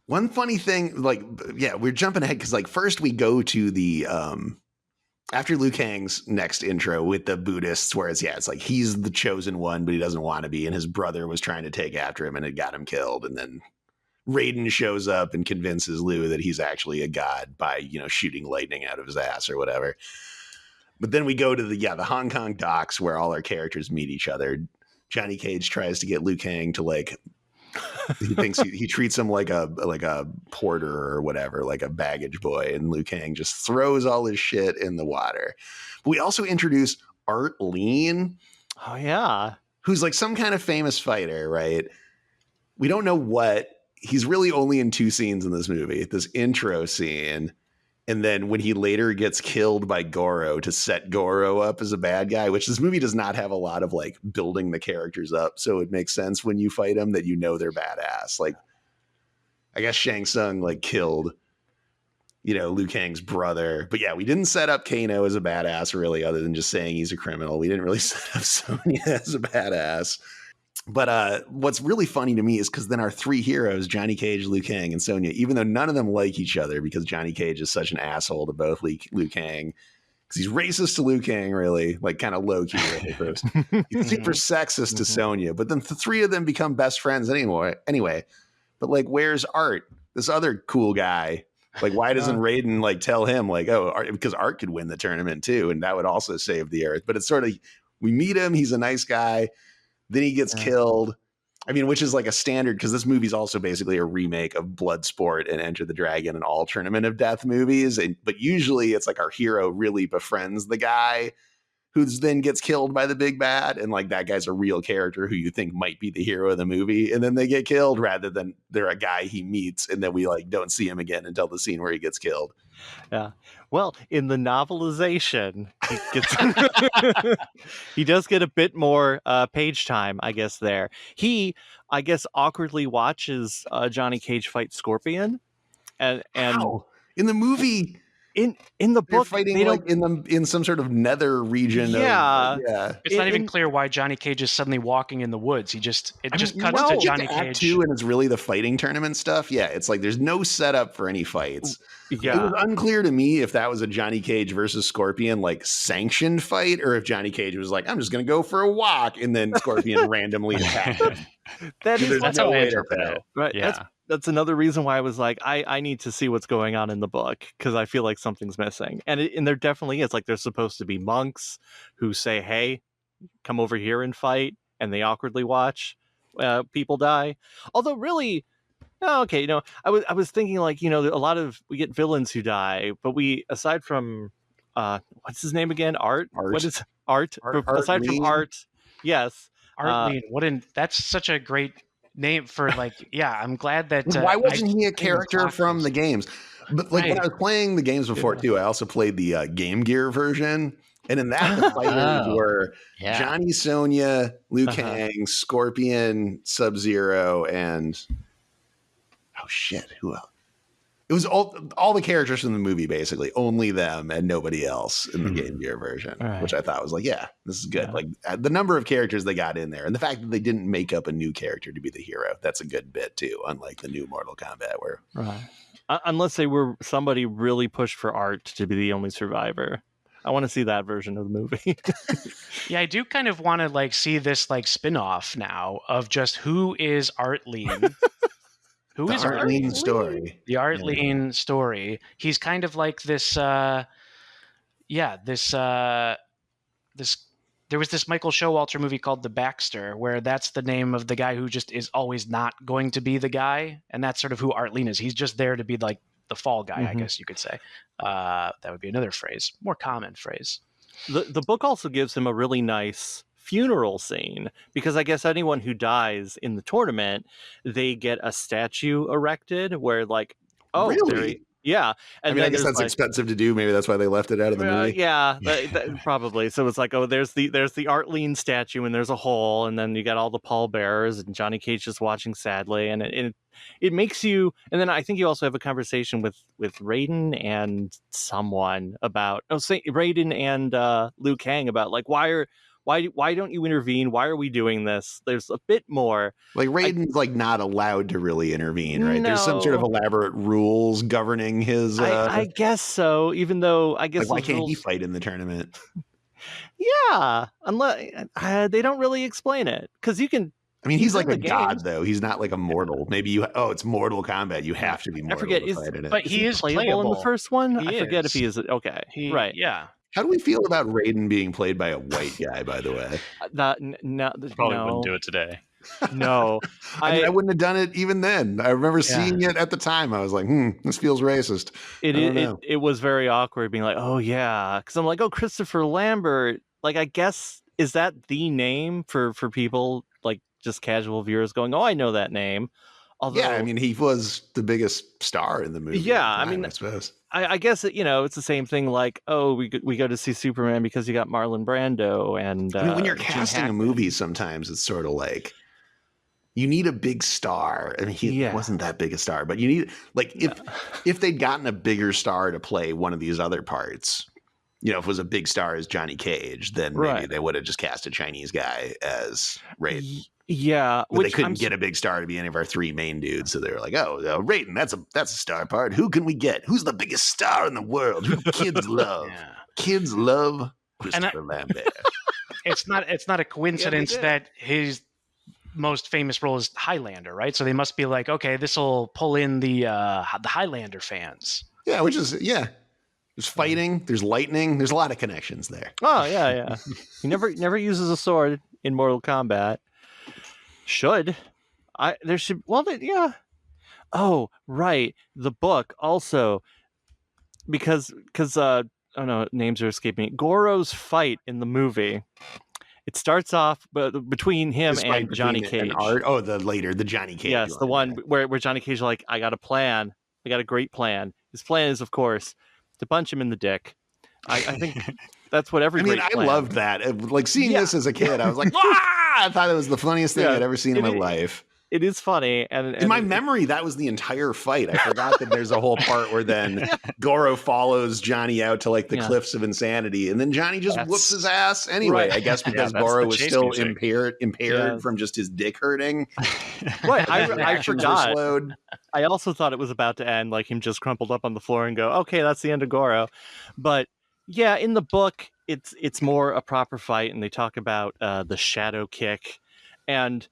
one funny thing, we're jumping ahead because first we go to the after Liu Kang's next intro with the Buddhists, where it's like he's the chosen one, but he doesn't want to be, and his brother was trying to take after him and it got him killed, and then Raiden shows up and convinces Liu that he's actually a god by, shooting lightning out of his ass or whatever. But then we go to the Hong Kong docks where all our characters meet each other. Johnny Cage tries to get Liu Kang to he thinks he treats him like a porter or whatever, like a baggage boy. And Liu Kang just throws all his shit in the water. But we also introduce Art Lean. Oh yeah. Who's like some kind of famous fighter, right? We don't know what. He's really only in two scenes in this movie, this intro scene. And then when he later gets killed by Goro to set Goro up as a bad guy, which this movie does not have a lot of building the characters up. So it makes sense when you fight them that they're badass. I guess Shang Tsung killed, Liu Kang's brother. But yeah, we didn't set up Kano as a badass really, other than just saying he's a criminal. We didn't really set up Sonya as a badass. But what's really funny to me is because then our three heroes, Johnny Cage, Liu Kang, and Sonya, even though none of them like each other because Johnny Cage is such an asshole to both Liu Kang, because he's racist to Liu Kang, really, kind of low-key racist. He's super sexist to Sonya, but then the three of them become best friends anyway. But where's Art, this other cool guy? Why doesn't Raiden tell him because Art could win the tournament too, and that would also save the Earth. But it's sort of, we meet him, he's a nice guy. Then he gets killed. I mean, which is like a standard because this movie's also basically a remake of Bloodsport and Enter the Dragon and all Tournament of Death movies. But usually it's like our hero really befriends the guy who then gets killed by the big bad. And like that guy's a real character who you think might be the hero of the movie. And then they get killed rather than they're a guy he meets. And then we like don't see him again until the scene where he gets killed. Yeah. Well, in the novelization, he does get a bit more page time, I guess, there. He, I guess, awkwardly watches Johnny Cage fight Scorpion. And How? In the movie, in the they're book, fighting they like in some sort of nether region. Yeah. Yeah. It's not even clear why Johnny Cage is suddenly walking in the woods. It just cuts to Johnny Cage. Act 2 and it's really the fighting tournament stuff. Yeah, it's like there's no setup for any fights. Yeah. It was unclear to me if that was a Johnny Cage versus Scorpion like sanctioned fight or if Johnny Cage was like, I'm just going to go for a walk and then Scorpion randomly attacked him. That's how I interpret it. Right. Yeah. That's another reason why I was like, I need to see what's going on in the book because I feel like something's missing. And there definitely is. Like there's supposed to be monks who say, hey, come over here and fight. And they awkwardly watch people die. Although really, okay, I was thinking like, a lot of, we get villains who die, but we, aside from, what's his name again? Art? What is Art? Aside from Art, yes. Art Lean. That's such a great name for like, yeah, I'm glad that. Why wasn't he a character from the games? But like when I was playing the games before too, I also played the Game Gear version. And in that, the fighters were Johnny Sonya, Liu Kang, Scorpion, Sub-Zero, and oh shit, who else? It was all the characters from the movie, basically, only them and nobody else in the Game Gear version, which I thought was like, yeah, this is good. Yeah. Like the number of characters they got in there, and the fact that they didn't make up a new character to be the hero, that's a good bit too. Unlike the new Mortal Kombat, where unless they were somebody really pushed for Art to be the only survivor. I want to see that version of the movie. Yeah, I do kind of want to like see this like spin-off now of just who is Art Lean. Who is Art Lean story? The Art Lean story. He's kind of like this. There was this Michael Showalter movie called The Baxter, where that's the name of the guy who just is always not going to be the guy, and that's sort of who Art Lean is. He's just there to be like the fall guy, I guess you could say. That would be another phrase, more common phrase. The book also gives him a really nice funeral scene because I guess anyone who dies in the tournament, they get a statue erected where like, oh, really? Yeah. And I mean, I guess that's like, expensive to do. Maybe that's why they left it out of the movie. Yeah, probably. So it's like, oh, there's the Art Lean statue and there's a hole. And then you got all the pallbearers and Johnny Cage just watching sadly. And it makes you, and then I think you also have a conversation with Raiden and someone about, Raiden and Liu Kang about like, why don't you intervene? Why are we doing this? There's a bit more. Like Raiden's like not allowed to really intervene, right? No. There's some sort of elaborate rules governing his. I guess so. Even though I guess like, why can't he fight in the tournament? Yeah, unless they don't really explain it because you can. I mean, he's like a god, though. He's not like a mortal. Maybe it's Mortal Kombat. You have to be mortal to fight in it. But he is playable in the first one. I forget if he is. Okay, right. Yeah. How do we feel about Raiden being played by a white guy, by the way? Probably wouldn't do it today. No. I wouldn't have done it even then. I remember seeing it at the time. I was like, this feels racist. It was very awkward being like, oh, yeah. Because I'm like, oh, Christopher Lambert. Like, I guess, is that the name for people, like, just casual viewers going, oh, I know that name. Although, yeah, I mean, he was the biggest star in the movie. Yeah, I mean, I suppose. I guess it's the same thing. Like, oh, we go to see Superman because you got Marlon Brando, and I mean, when you're casting a movie, sometimes it's sort of like you need a big star. I mean, he wasn't that big a star, but you need like if they'd gotten a bigger star to play one of these other parts, if it was a big star as Johnny Cage, then maybe they would have just cast a Chinese guy as Raiden. Yeah, but they couldn't get a big star to be any of our three main dudes, so they were like, "Oh, Raiden, that's a star part. Who can we get? Who's the biggest star in the world? Who kids love? Kids love Christopher Lambert." It's not a coincidence that his most famous role is Highlander, right? So they must be like, okay, this will pull in the Highlander fans. Yeah, which is There's fighting. There's lightning. There's a lot of connections there. Oh yeah. He never uses a sword in Mortal Kombat. Should. There should, well, yeah. Oh, right. The book also, because oh no, names are escaping me. Goro's fight in the movie. It starts off between him His fight and Johnny between Cage. The Johnny Cage. Yes, the one where Johnny Cage is like, I got a plan. I got a great plan. His plan is, of course, to punch him in the dick. I think that's what every. I loved that. Like seeing this as a kid, I was like, I thought it was the funniest thing I'd ever seen in my life. It is funny, and in my memory, that was the entire fight. I forgot that there's a whole part where then Goro follows Johnny out to like the cliffs of insanity, and then Johnny just whoops his ass anyway. Right. I guess because Goro was still impaired from just his dick hurting. Right, I forgot. I also thought it was about to end like him just crumpled up on the floor and go, okay, that's the end of Goro. But yeah, in the book, it's more a proper fight, and they talk about the shadow kick, and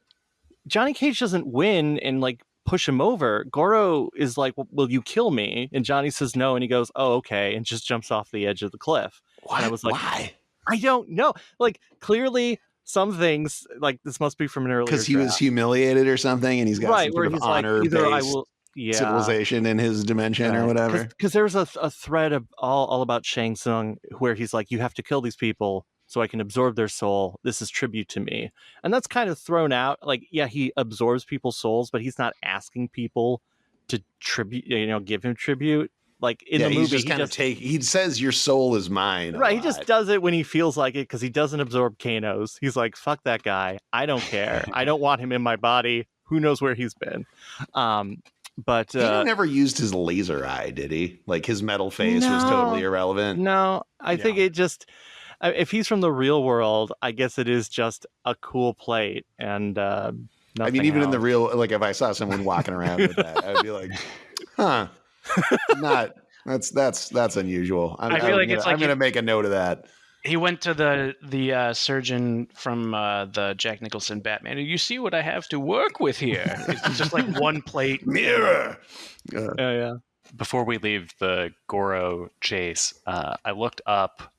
Johnny Cage doesn't win and like push him over. Goro is like, will you kill me? And Johnny says no, and he goes, oh, okay, and just jumps off the edge of the cliff. What? And I was like, why? I don't know. Like, clearly some things, like, this must be from an earlier because he was humiliated or something, and he's got some sort of honor-based civilization in his dimension or whatever. Because there's a thread of all about Shang Tsung where he's like, you have to kill these people so I can absorb their soul. This is tribute to me. And that's kind of thrown out. Like, yeah, he absorbs people's souls, but he's not asking people to give him tribute. Like in the movie, he says your soul is mine. Right. He just does it when he feels like it because he doesn't absorb Kano's. He's like, fuck that guy. I don't care. I don't want him in my body. Who knows where he's been? But Kano never used his laser eye, did he? Like his metal face was totally irrelevant. No, I think it just. If he's from the real world, I guess it is just a cool plate, and I mean, even in the real, like if I saw someone walking around with that, I'd be like, "Huh, that's unusual." I'm going to make a note of that. He went to the surgeon from the Jack Nicholson Batman. You see what I have to work with here? It's just like one plate mirror. Yeah. Before we leave the Goro chase, I looked up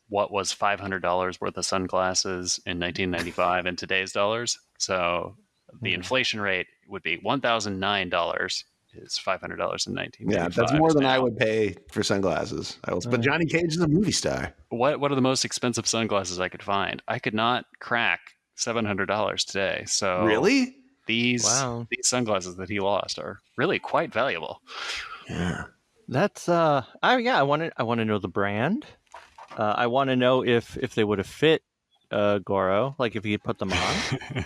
what was $500 worth of sunglasses in 1995 in today's dollars. So the inflation rate would be $1,009 is $500 in 1995. Yeah, that's more than I would pay for sunglasses. But Johnny Cage is a movie star. What are the most expensive sunglasses I could find? I could not crack $700 today. So really, these sunglasses that he lost are really quite valuable. Yeah, that's I want to know the brand. I want to know if they would have fit Goro, like if he had put them on.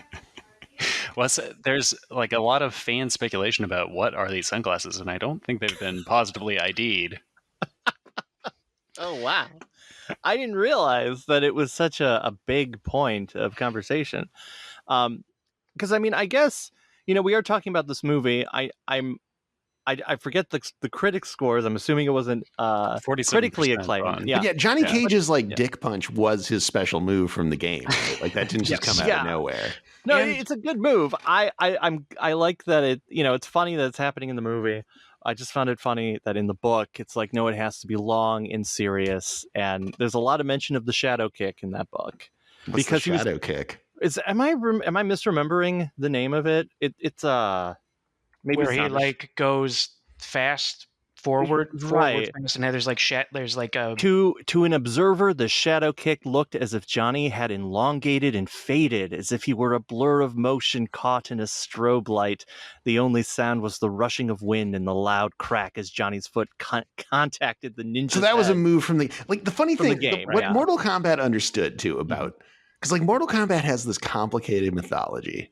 Well, there's like a lot of fan speculation about what are these sunglasses, and I don't think they've been positively ID'd. Oh, wow. I didn't realize that it was such a big point of conversation. Because, I mean, I guess, we are talking about this movie. I forget the critic scores. I'm assuming it wasn't critically acclaimed. Yeah, Johnny Cage's dick punch was his special move from the game. Right? Like that didn't just come out of nowhere. No, it's a good move. I like that it. It's funny that it's happening in the movie. I just found it funny that in the book it's like, no, it has to be long and serious, and there's a lot of mention of the shadow kick in that book. What's because the shadow kick? Am I misremembering the name of it? It's maybe where he goes fast forward, right? And there's like a to an observer, the shadow kick looked as if Johnny had elongated and faded, as if he were a blur of motion caught in a strobe light. The only sound was the rushing of wind and the loud crack as Johnny's foot contacted the ninja's So that was head. A move from the the funny thing. What Mortal Kombat understood too about because Mortal Kombat has this complicated mythology.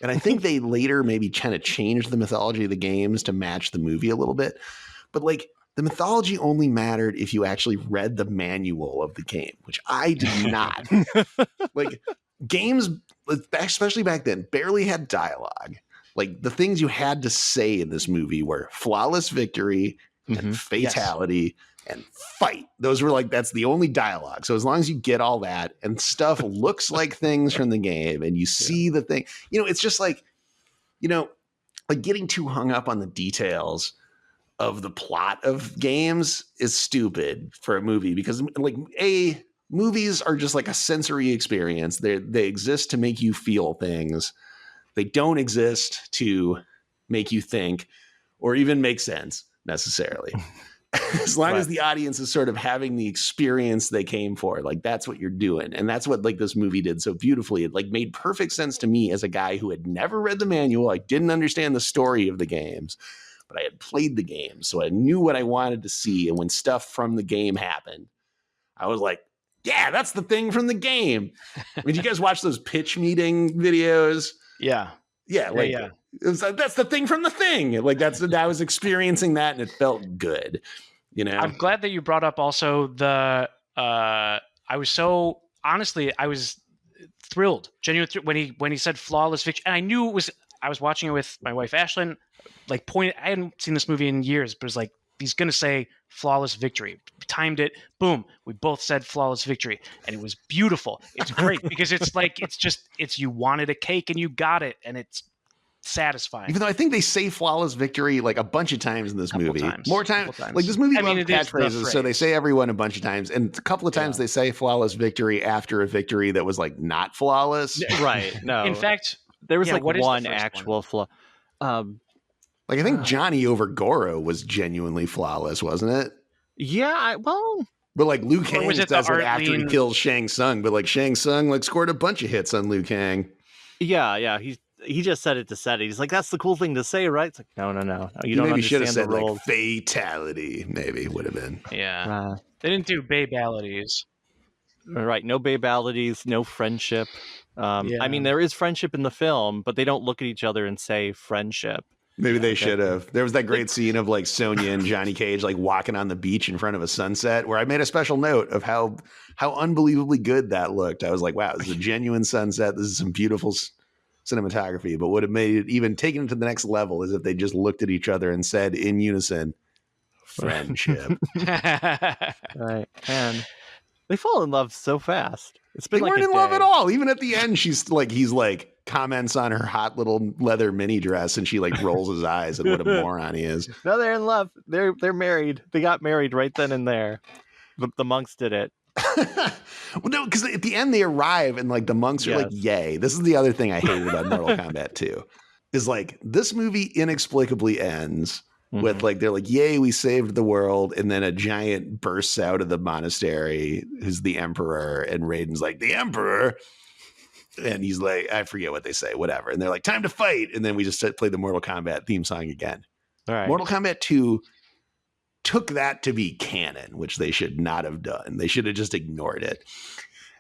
And I think they later maybe kind of changed the mythology of the games to match the movie a little bit. But the mythology only mattered if you actually read the manual of the game, which I did not. Games, especially back then, barely had dialogue. Like the things you had to say in this movie were flawless victory and fatality and fight. Those were that's the only dialogue. So as long as you get all that and stuff looks like things from the game and you see the thing, it's just getting too hung up on the details of the plot of games is stupid for a movie because movies are just like a sensory experience. They exist to make you feel things. They don't exist to make you think or even make sense necessarily. As long as the audience is sort of having the experience they came for, like that's what you're doing. And that's what like this movie did so beautifully. It like made perfect sense to me as a guy who had never read the manual. I didn't understand the story of the games, but I had played the game. So I knew what I wanted to see. And when stuff from the game happened, I was like, yeah, that's the thing from the game. I mean, did you guys watch those pitch meeting videos? Yeah. Yeah, like it was, that's the thing from the thing. Like I was experiencing that, and it felt good. You know, I'm glad that you brought up also the. I was so honestly, I was thrilled, genuinely when he said flawless victory, and I knew it was. I was watching it with my wife Ashlyn. Like, I hadn't seen this movie in years, but it was like he's gonna say flawless victory. We timed it, boom. We both said flawless victory, and it was beautiful. It's great because it's like it's you wanted a cake and you got it, and it's satisfying. Even though I think they say flawless victory like a bunch of times in this movie. More times. Like this movie loves catchphrases, so they say everyone a bunch of times. And a couple of times they say flawless victory after a victory that was like not flawless. Right. No. In fact, there was like one actual flaw. Like I think Johnny over Goro was genuinely flawless, wasn't it? Yeah, but like Liu Kang does it after he kills Shang Tsung, but like Shang Tsung like scored a bunch of hits on Liu Kang. Yeah, he just said it to set it. He's like, that's the cool thing to say, right? It's like, no. You don't maybe should understand have said the role. Like fatality, maybe would have been. Yeah. They didn't do babalities. Right, no babalities, no friendship. I mean, there is friendship in the film, but they don't look at each other and say friendship. Maybe they should have. There was that great scene of like Sonya and Johnny Cage like walking on the beach in front of a sunset where I made a special note of how unbelievably good that looked. I was like, wow, this is a genuine sunset. This is some beautiful cinematography. But what have made it even taken it to the next level is if they just looked at each other and said in unison, friendship. Right. And they fall in love so fast. It's been they like weren't in love at all. Even at the end, he's like comments on her hot little leather mini dress, and she like rolls his eyes at what a moron he is. No, they're in love. They're married. They got married right then and there. The monks did it. Well, no, because at the end they arrive and like the monks are like, "Yay!" This is the other thing I hated about Mortal Kombat 2. Is like this movie inexplicably ends with like they're like, "Yay, we saved the world," and then a giant bursts out of the monastery who's the emperor, and Raiden's like, "The emperor." And he's like, I forget what they say, whatever. And they're like, time to fight. And then we just play the Mortal Kombat theme song again. All right. Mortal Kombat 2 took that to be canon, which they should not have done. They should have just ignored it.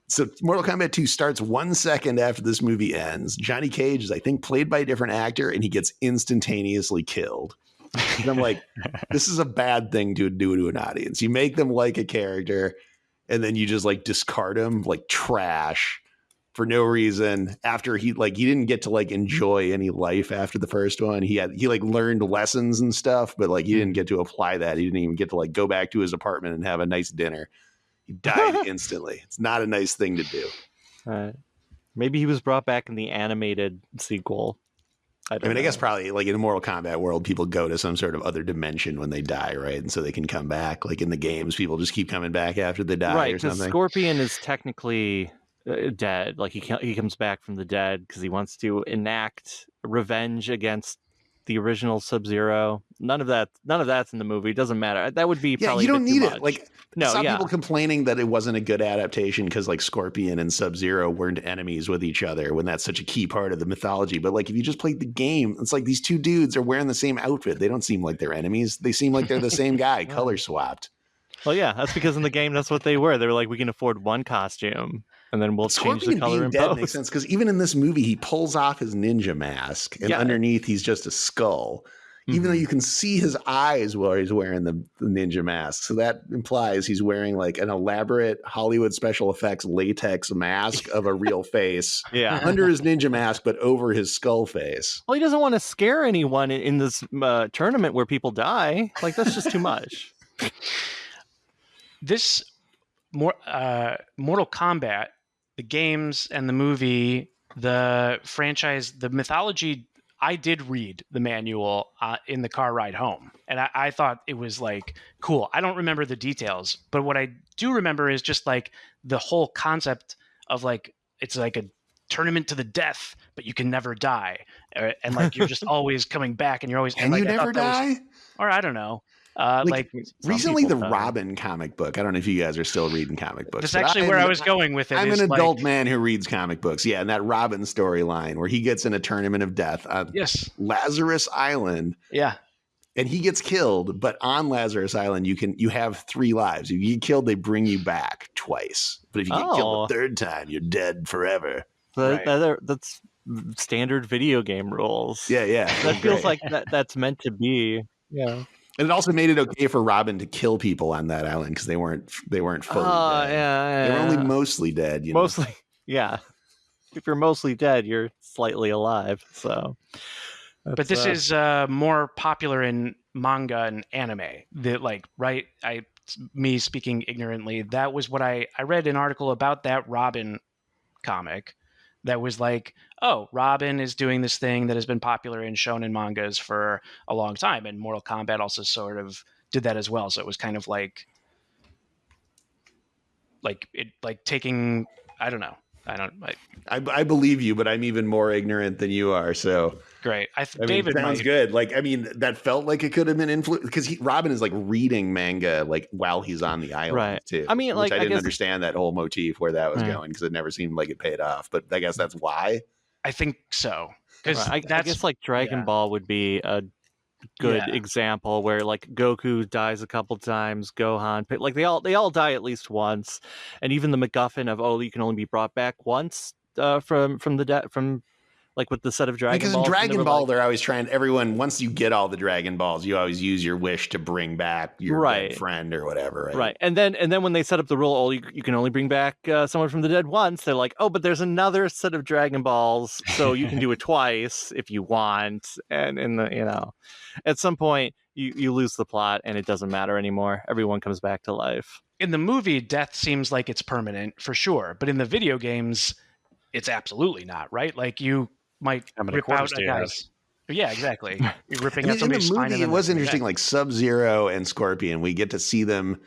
So Mortal Kombat 2 starts 1 second after this movie ends. Johnny Cage is, I think, played by a different actor, and he gets instantaneously killed. And I'm like, this is a bad thing to do to an audience. You make them like a character, and then you just like discard him like trash for no reason. After he didn't get to like enjoy any life after the first one. He like learned lessons and stuff, but like he didn't get to apply that. He didn't even get to like go back to his apartment and have a nice dinner. He died instantly. It's not a nice thing to do. Maybe he was brought back in the animated sequel. I guess probably like in a Mortal Kombat world, people go to some sort of other dimension when they die, right? And so they can come back. Like in the games, people just keep coming back after they die, right? Or something. Scorpion is technically dead. Like he comes back from the dead because he wants to enact revenge against the original Sub-Zero. None of that's in the movie. It doesn't matter. That would be probably you don't need it. Like I saw people complaining that it wasn't a good adaptation because like Scorpion and Sub-Zero weren't enemies with each other when that's such a key part of the mythology. But like if you just played the game, it's like these two dudes are wearing the same outfit. They don't seem like they're enemies. They seem like they're the same guy, color swapped. Well, yeah, that's because in the game that's what they were. They were like, we can afford one costume, and then we'll change the color in both. Makes sense because even in this movie, he pulls off his ninja mask, and underneath he's just a skull. Even though you can see his eyes while he's wearing the ninja mask, so that implies he's wearing like an elaborate Hollywood special effects latex mask of a real face, under his ninja mask, but over his skull face. Well, he doesn't want to scare anyone in this tournament where people die. Like that's just too much. This Mortal Kombat, the games and the movie, the franchise, the mythology, I did read the manual in the car ride home, and I thought it was like cool. I don't remember the details, but what I do remember is just like the whole concept of like it's like a tournament to the death, but you can never die, and like you're just always coming back, and you're always Can like, you never die? or I don't know. Like, some recently, the people die. Robin comic book. I don't know if you guys are still reading comic books. That's but actually where I was going with it. I'm is an adult like, man who reads comic books. Yeah, and that Robin storyline where he gets in a tournament of death on yes, Lazarus Island. yeah, And he gets killed, but on Lazarus Island, you have 3 lives. If you get killed, they bring you back twice. But if you get killed the 3rd time, you're dead forever. That's standard video game rules. Yeah. That feels like that's meant to be. Yeah. And it also made it okay for Robin to kill people on that island because they weren't fully dead. Yeah. They were only mostly dead. Mostly, yeah. If you're mostly dead, you're slightly alive. So, but this is more popular in manga and anime. Me speaking ignorantly, that was what I read an article about that Robin comic that was like, oh, Robin is doing this thing that has been popular in shonen mangas for a long time, and Mortal Kombat also sort of did that as well. So it was kind of like taking, I don't know. I believe you, but I'm even more ignorant than you are. So great. David sounds good. Like, I mean, that felt like it could have been influenced because Robin is like reading manga like while he's on the island too. I mean, like, I didn't understand that whole motif where that was going because it never seemed like it paid off. But I guess that's why. I think so. Because I guess like Dragon Ball would be a good example where like Goku dies a couple times, Gohan, like they all die at least once, and even the MacGuffin of you can only be brought back once from like with the set of Dragon Balls. Because in Dragon Ball, they're always trying. Everyone, once you get all the Dragon Balls, you always use your wish to bring back your dead friend or whatever. Right. Right. And then when they set up the rule, you can only bring back someone from the dead once. They're like, oh, but there's another set of Dragon Balls, so you can do it twice if you want. And at some point you lose the plot and it doesn't matter anymore. Everyone comes back to life. In the movie, death seems like it's permanent for sure, but in the video games, it's absolutely not. Right? Like you might rip out a guy's. Yeah, exactly. You're ripping out somebody's spine. In the movie, it was interesting. Like Sub-Zero and Scorpion, we get to see them.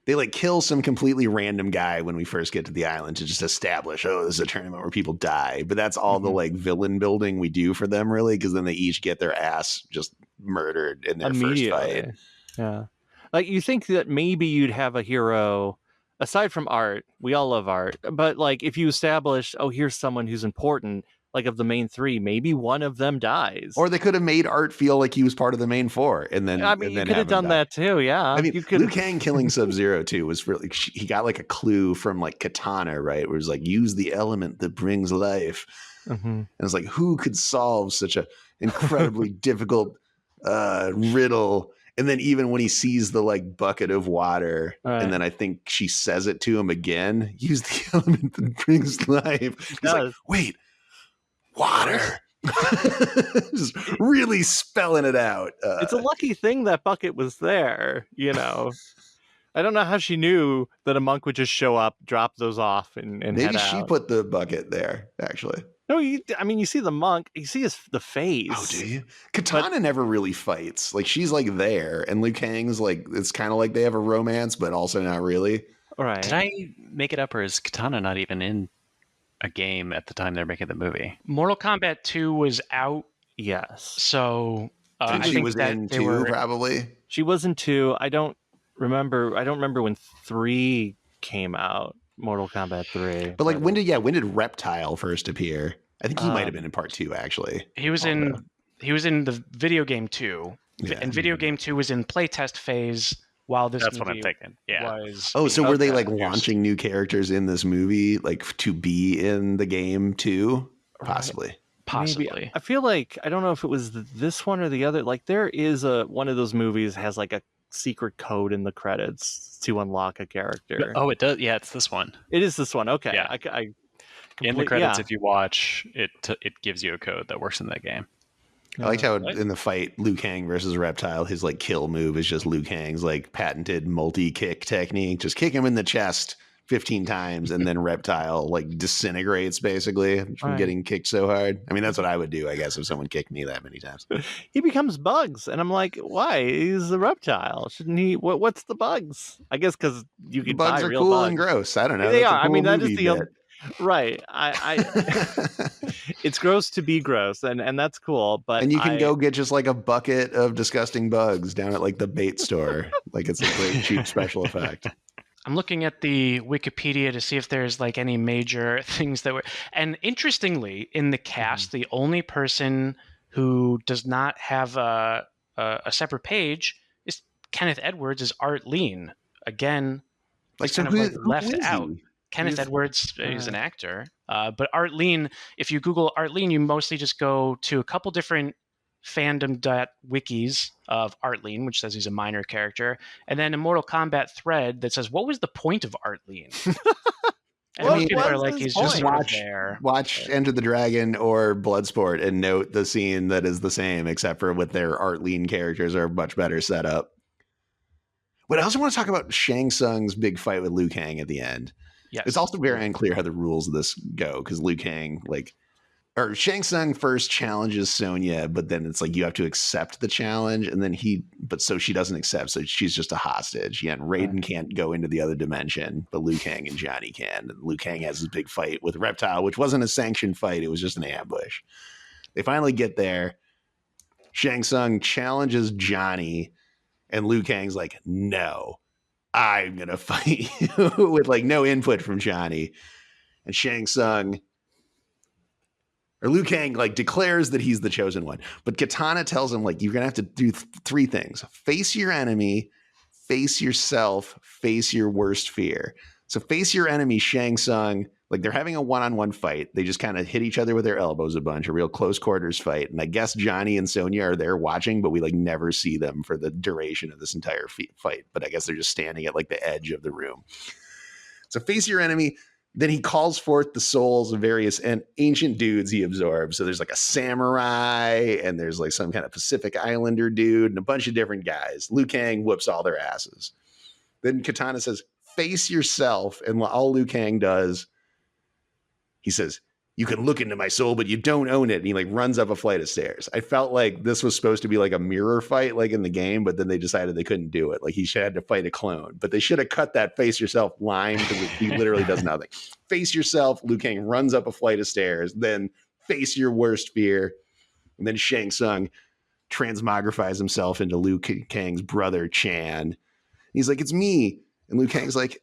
They like kill some completely random guy when we first get to the island to just establish, this is a tournament where people die. But that's all the like villain building we do for them, really, because then they each get their ass just murdered in their first fight. Yeah, like you think that maybe you'd have a hero. Aside from art, we all love art, but like if you establish, here's someone who's important. Like of the main 3, maybe one of them dies. Or they could have made Art feel like he was part of the main 4, and then you could have done that too. Yeah, I mean, Liu Kang killing Sub-Zero too was really he got like a clue from like Katana, right? Where it was like use the element that brings life, and it's like who could solve such a incredibly difficult riddle? And then even when he sees the like bucket of water, and then I think she says it to him again, use the element that brings life. He's like, wait. Water. Just really spelling it out. It's a lucky thing that bucket was there, I don't know how she knew that a monk would just show up, drop those off, and maybe head she out. Put the bucket there, actually. No, you see the monk, you see the face. Oh, do you? Katana never really fights. Like she's like there, and Liu Kang's like it's kind of like they have a romance, but also not really. All right. Did I make it up, or is Katana not even in a game at the time they're making the movie? Mortal Kombat 2 was out. Yes. So she was in 2, probably. She was in 2. I don't remember when 3 came out. Mortal Kombat 3. But like when did Reptile first appear? I think he might have been in part 2 actually. He was in the video game 2. Yeah. And video game 2 was in playtest phase. While this That's movie what I'm thinking. Yeah. So were they like launching new characters in this movie, like to be in the game too? Possibly. Maybe. I feel like I don't know if it was this one or the other. Like there is one of those movies has like a secret code in the credits to unlock a character. Oh, it does. Yeah, it's this one. It is this one. Okay. Yeah. In the credits, if you watch it, it gives you a code that works in that game. I liked how in the fight, Liu Kang versus Reptile, his like kill move is just Liu Kang's like patented multi-kick technique. Just kick him in the chest 15 times, and then Reptile like disintegrates basically from getting kicked so hard. I mean, that's what I would do, I guess, if someone kicked me that many times. He becomes Bugs, and I'm like, why? He's a reptile. Shouldn't he? What's the Bugs? I guess because you can bugs buy are real cool bugs. and gross. I don't know. They That's are. I mean, that is Right. It's gross to be gross, and that's cool. But and you can go get just like a bucket of disgusting bugs down at like the bait store. Like it's a great cheap special effect. I'm looking at the Wikipedia to see if there's like any major things that were. And interestingly, in the cast, the only person who does not have a separate page is Kenneth Edwards as Art Lean. Again, Like he's so, kind of like left who is out. he? Kenneth Edwards is an actor, but Art Lean. If you Google Art Lean, you mostly just go to a couple different fandom.wikis of Art Lean, which says he's a minor character, and then a Mortal Kombat thread that says, "What was the point of Art Lean?" And What most people are was like, his he's point? just sort of there. Watch Enter the Dragon or Bloodsport and note the scene that is the same, except for with their Art Lean characters are much better set up. But I also want to talk about Shang Tsung's big fight with Liu Kang at the end. Yes. It's also very unclear how the rules of this go because Liu Kang, or Shang Tsung first challenges Sonya, but then it's like you have to accept the challenge, and then so she doesn't accept, so she's just a hostage. Yeah, and Raiden can't go into the other dimension, but Liu Kang and Johnny can. And Liu Kang has this big fight with Reptile, which wasn't a sanctioned fight; it was just an ambush. They finally get there. Shang Tsung challenges Johnny, and Liu Kang's like, "No, I'm gonna fight you," with like no input from Johnny. And Shang Tsung, or Liu Kang, like declares that he's the chosen one. But Katana tells him, like, you're gonna have to do three things: face your enemy, face yourself, face your worst fear. So face your enemy, Shang Tsung. Like they're having a one-on-one fight. They just kind of hit each other with their elbows a bunch, a real close quarters fight. And I guess Johnny and Sonya are there watching, but we like never see them for the duration of this entire fight. But I guess they're just standing at like the edge of the room. So face your enemy. Then he calls forth the souls of various and ancient dudes he absorbs. So there's like a samurai, and there's like some kind of Pacific Islander dude, and a bunch of different guys. Liu Kang whoops all their asses. Then Katana says, face yourself. And all Liu Kang does, he says, you can look into my soul, but you don't own it. And he like runs up a flight of stairs. I felt like this was supposed to be like a mirror fight, like in the game, but then they decided they couldn't do it. Like he had to fight a clone, but they should have cut that face yourself line because he literally does nothing. Face yourself. Liu Kang runs up a flight of stairs, then face your worst fear. And then Shang Tsung transmogrifies himself into Liu Kang's brother, Chan. He's like, it's me. And Liu Kang's like,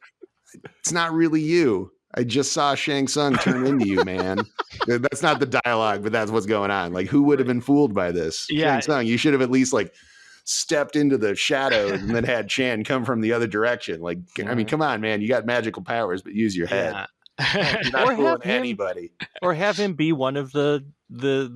it's not really you. I just saw Shang Tsung turn into you, man. That's not the dialogue, but that's what's going on. Like, who would have been fooled by this? Yeah. Shang Tsung, you should have at least like stepped into the shadows and then had Chan come from the other direction. Like, I mean, come on, man. You got magical powers, but use your head. Yeah. You're not Or fooling have him- anybody. Or have him be one of the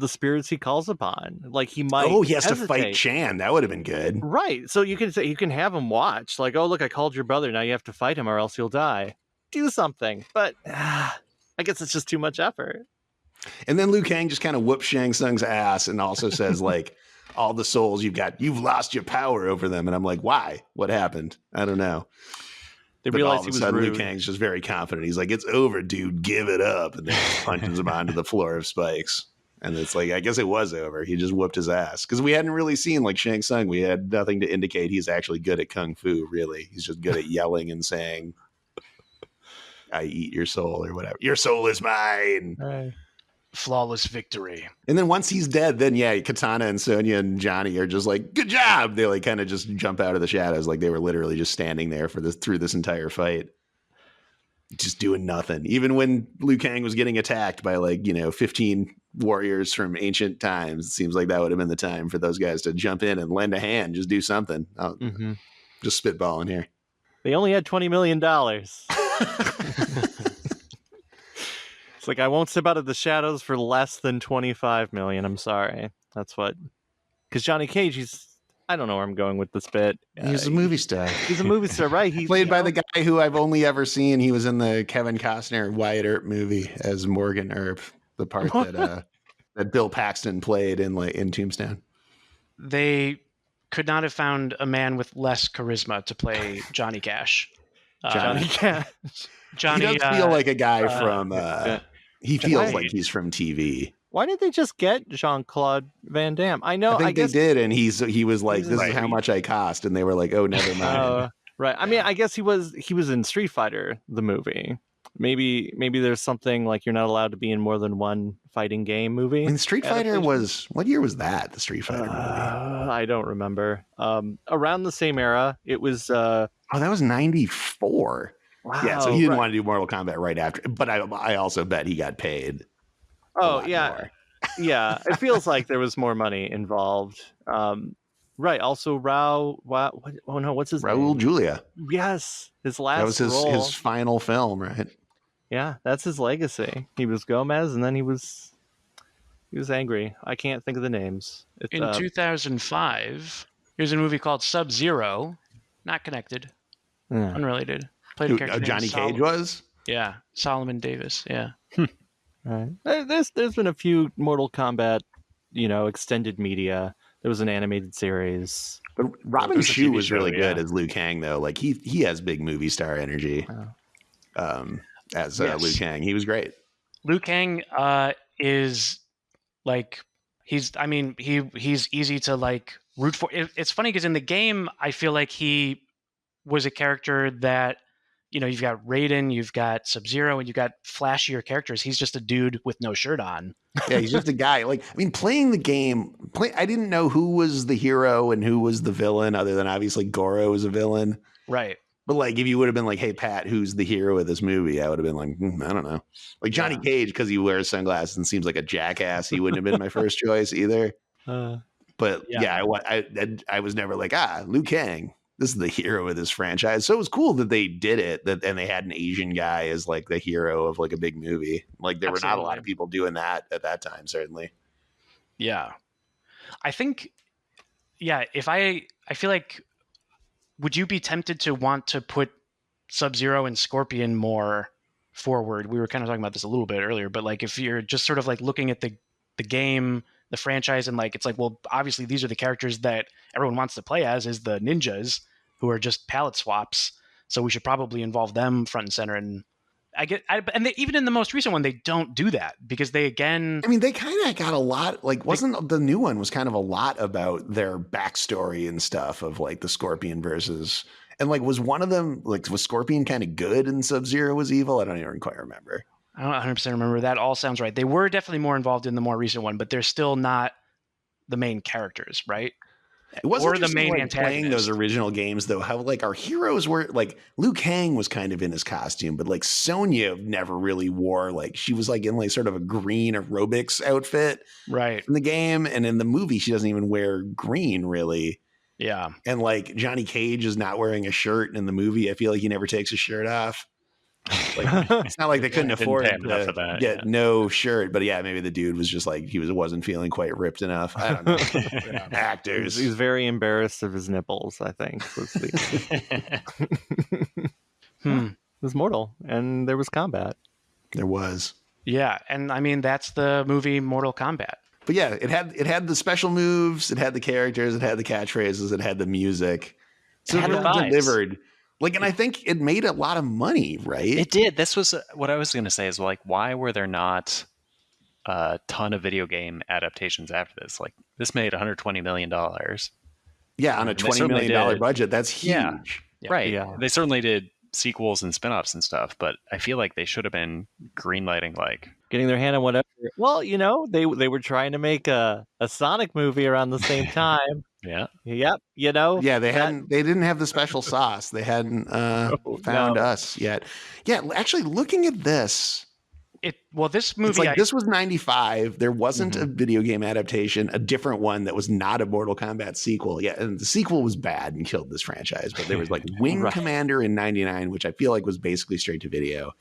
spirits he calls upon. Like he might. Oh, he has to fight hesitate. Chan. That would have been good. Right. So you can say you can have him watch. Like, oh look, I called your brother. Now you have to fight him, or else you'll die. Do something. But I guess it's just too much effort. And then Liu Kang just kind of whoops Shang Tsung's ass and also says, like, all the souls you've lost your power over them. And I'm like, why? What happened? I don't know. They But all realized of he a was sudden, rude. Liu Kang's just very confident. He's like, it's over, dude. Give it up. And then he punches him onto the floor of spikes. And it's like, I guess it was over. He just whooped his ass. Because we hadn't really seen, like, Shang Tsung. We had nothing to indicate he's actually good at Kung Fu, really. He's just good at yelling and saying, I eat your soul or whatever. Your soul is mine. Right. Flawless victory. And then once he's dead, then yeah, Katana and Sonya and Johnny are just like, good job. They like kind of just jump out of the shadows. Like they were literally just standing there through this entire fight. Just doing nothing. Even when Liu Kang was getting attacked by 15 warriors from ancient times, it seems like that would have been the time for those guys to jump in and lend a hand, just do something. Just spitballing here. They only had $20 million. It's like, I won't step out of the shadows for less than 25 million. I'm sorry. That's what, because Johnny Cage, I don't know where I'm going with this bit. He's a movie star. He's a movie star, right? He's Played by the guy who I've only ever seen. He was in the Kevin Costner Wyatt Earp movie as Morgan Earp, the part that Bill Paxton played in Tombstone. They could not have found a man with less charisma to play Johnny Cash. Johnny Cash. Johnny He does feel like a guy from. He feels Right. like he's from TV. Why didn't they just get Jean-Claude Van Damme? I know. I think guess, they did, and he was like, He's "This right. is how much I cost," and they were like, "Oh, never mind." Right. I mean, I guess he was in Street Fighter, the movie. Maybe there's something like you're not allowed to be in more than one fighting game movie. I mean, Street Fighter adaptation. was, what year was that? The Street Fighter movie? I don't remember. Around the same era, it was. Oh, that was 94. Wow. Yeah, so he didn't want to do Mortal Kombat right after. But I also bet he got paid. Oh yeah, yeah. It feels like there was more money involved. Right. Also, what's his Raul name? Julia. Yes, his last. That was his final film, right? Yeah, that's his legacy. He was Gomez, and then he was angry. I can't think of the names. In 2005, here's a movie called Sub-Zero, not connected, unrelated. Played a character Johnny named Cage was? Yeah, Solomon Davis. Yeah. Right. There's been a few Mortal Kombat, extended media. There was an animated series. But Robin Shou was really good yeah. as Liu Kang, though. Like he has big movie star energy. As Liu Kang, he was great. Liu Kang is like he's easy to like root for. It's funny because in the game I feel like he was a character that you've got Raiden, you've got Sub-Zero, and you've got flashier characters. He's just a dude with no shirt on. Yeah, he's just a guy. Like, I mean, playing the game, I didn't know who was the hero and who was the villain, other than obviously Goro was a villain. Right. But like, if you would have been like, "Hey, Pat, who's the hero of this movie?" I would have been like, "I don't know." Like Johnny Cage, because he wears sunglasses and seems like a jackass. He wouldn't have been my first choice either. But I was never like, Liu Kang. This is the hero of this franchise. So it was cool that they did it, and they had an Asian guy as like the hero of like a big movie. Like there were not a lot of people doing that at that time, certainly. Yeah. I think, if I feel like, would you be tempted to want to put Sub-Zero and Scorpion more forward? We were kind of talking about this a little bit earlier, but like if you're just sort of like looking at the game, the franchise, and like it's like, well, obviously these are the characters that everyone wants to play as, is the ninjas who are just palette swaps, so we should probably involve them front and center. And even in the most recent one they don't do that, because they kind of got a lot, like wasn't the new one was kind of a lot about their backstory and stuff of like the Scorpion versus, and like was one of them, like was Scorpion kind of good and Sub-Zero was evil? I don't even quite remember. I don't 100% remember. That all sounds right. They were definitely more involved in the more recent one, but they're still not the main characters, right? It wasn't the main like playing those original games, though, how like our heroes were, like Liu Kang was kind of in his costume, but like Sonya never really wore, like she was like in like sort of a green aerobics outfit right in the game, and in the movie she doesn't even wear green really. Yeah. And like Johnny Cage is not wearing a shirt in the movie. I feel like he never takes his shirt off. Like, it's not like they couldn't afford to get no shirt, but maybe the dude was just like, wasn't feeling quite ripped enough. I don't know. Actors. He's very embarrassed of his nipples, I think. It was Mortal, and there was combat. There was. Yeah, and I mean that's the movie Mortal Kombat. But yeah, it had the special moves, it had the characters, it had the catchphrases, it had the music. So it really delivered. Like, and I think it made a lot of money, right? It did. This was what I was going to say is like, why were there not a ton of video game adaptations after this? Like, this made $120 million. Yeah, on a $20 million budget. That's huge. Yeah. Right. Yeah. They certainly did sequels and spin-offs and stuff, but I feel like they should have been greenlighting, like getting their hand on whatever. Well, they were trying to make a Sonic movie around the same time. Yeah. Yep. Yeah, they didn't have the special sauce. They hadn't found us yet. Yeah, actually looking at this. This movie, this was 95. There wasn't a video game adaptation, a different one that was not a Mortal Kombat sequel. Yeah, and the sequel was bad and killed this franchise. But there was like Wing Commander in 99, which I feel like was basically straight to video.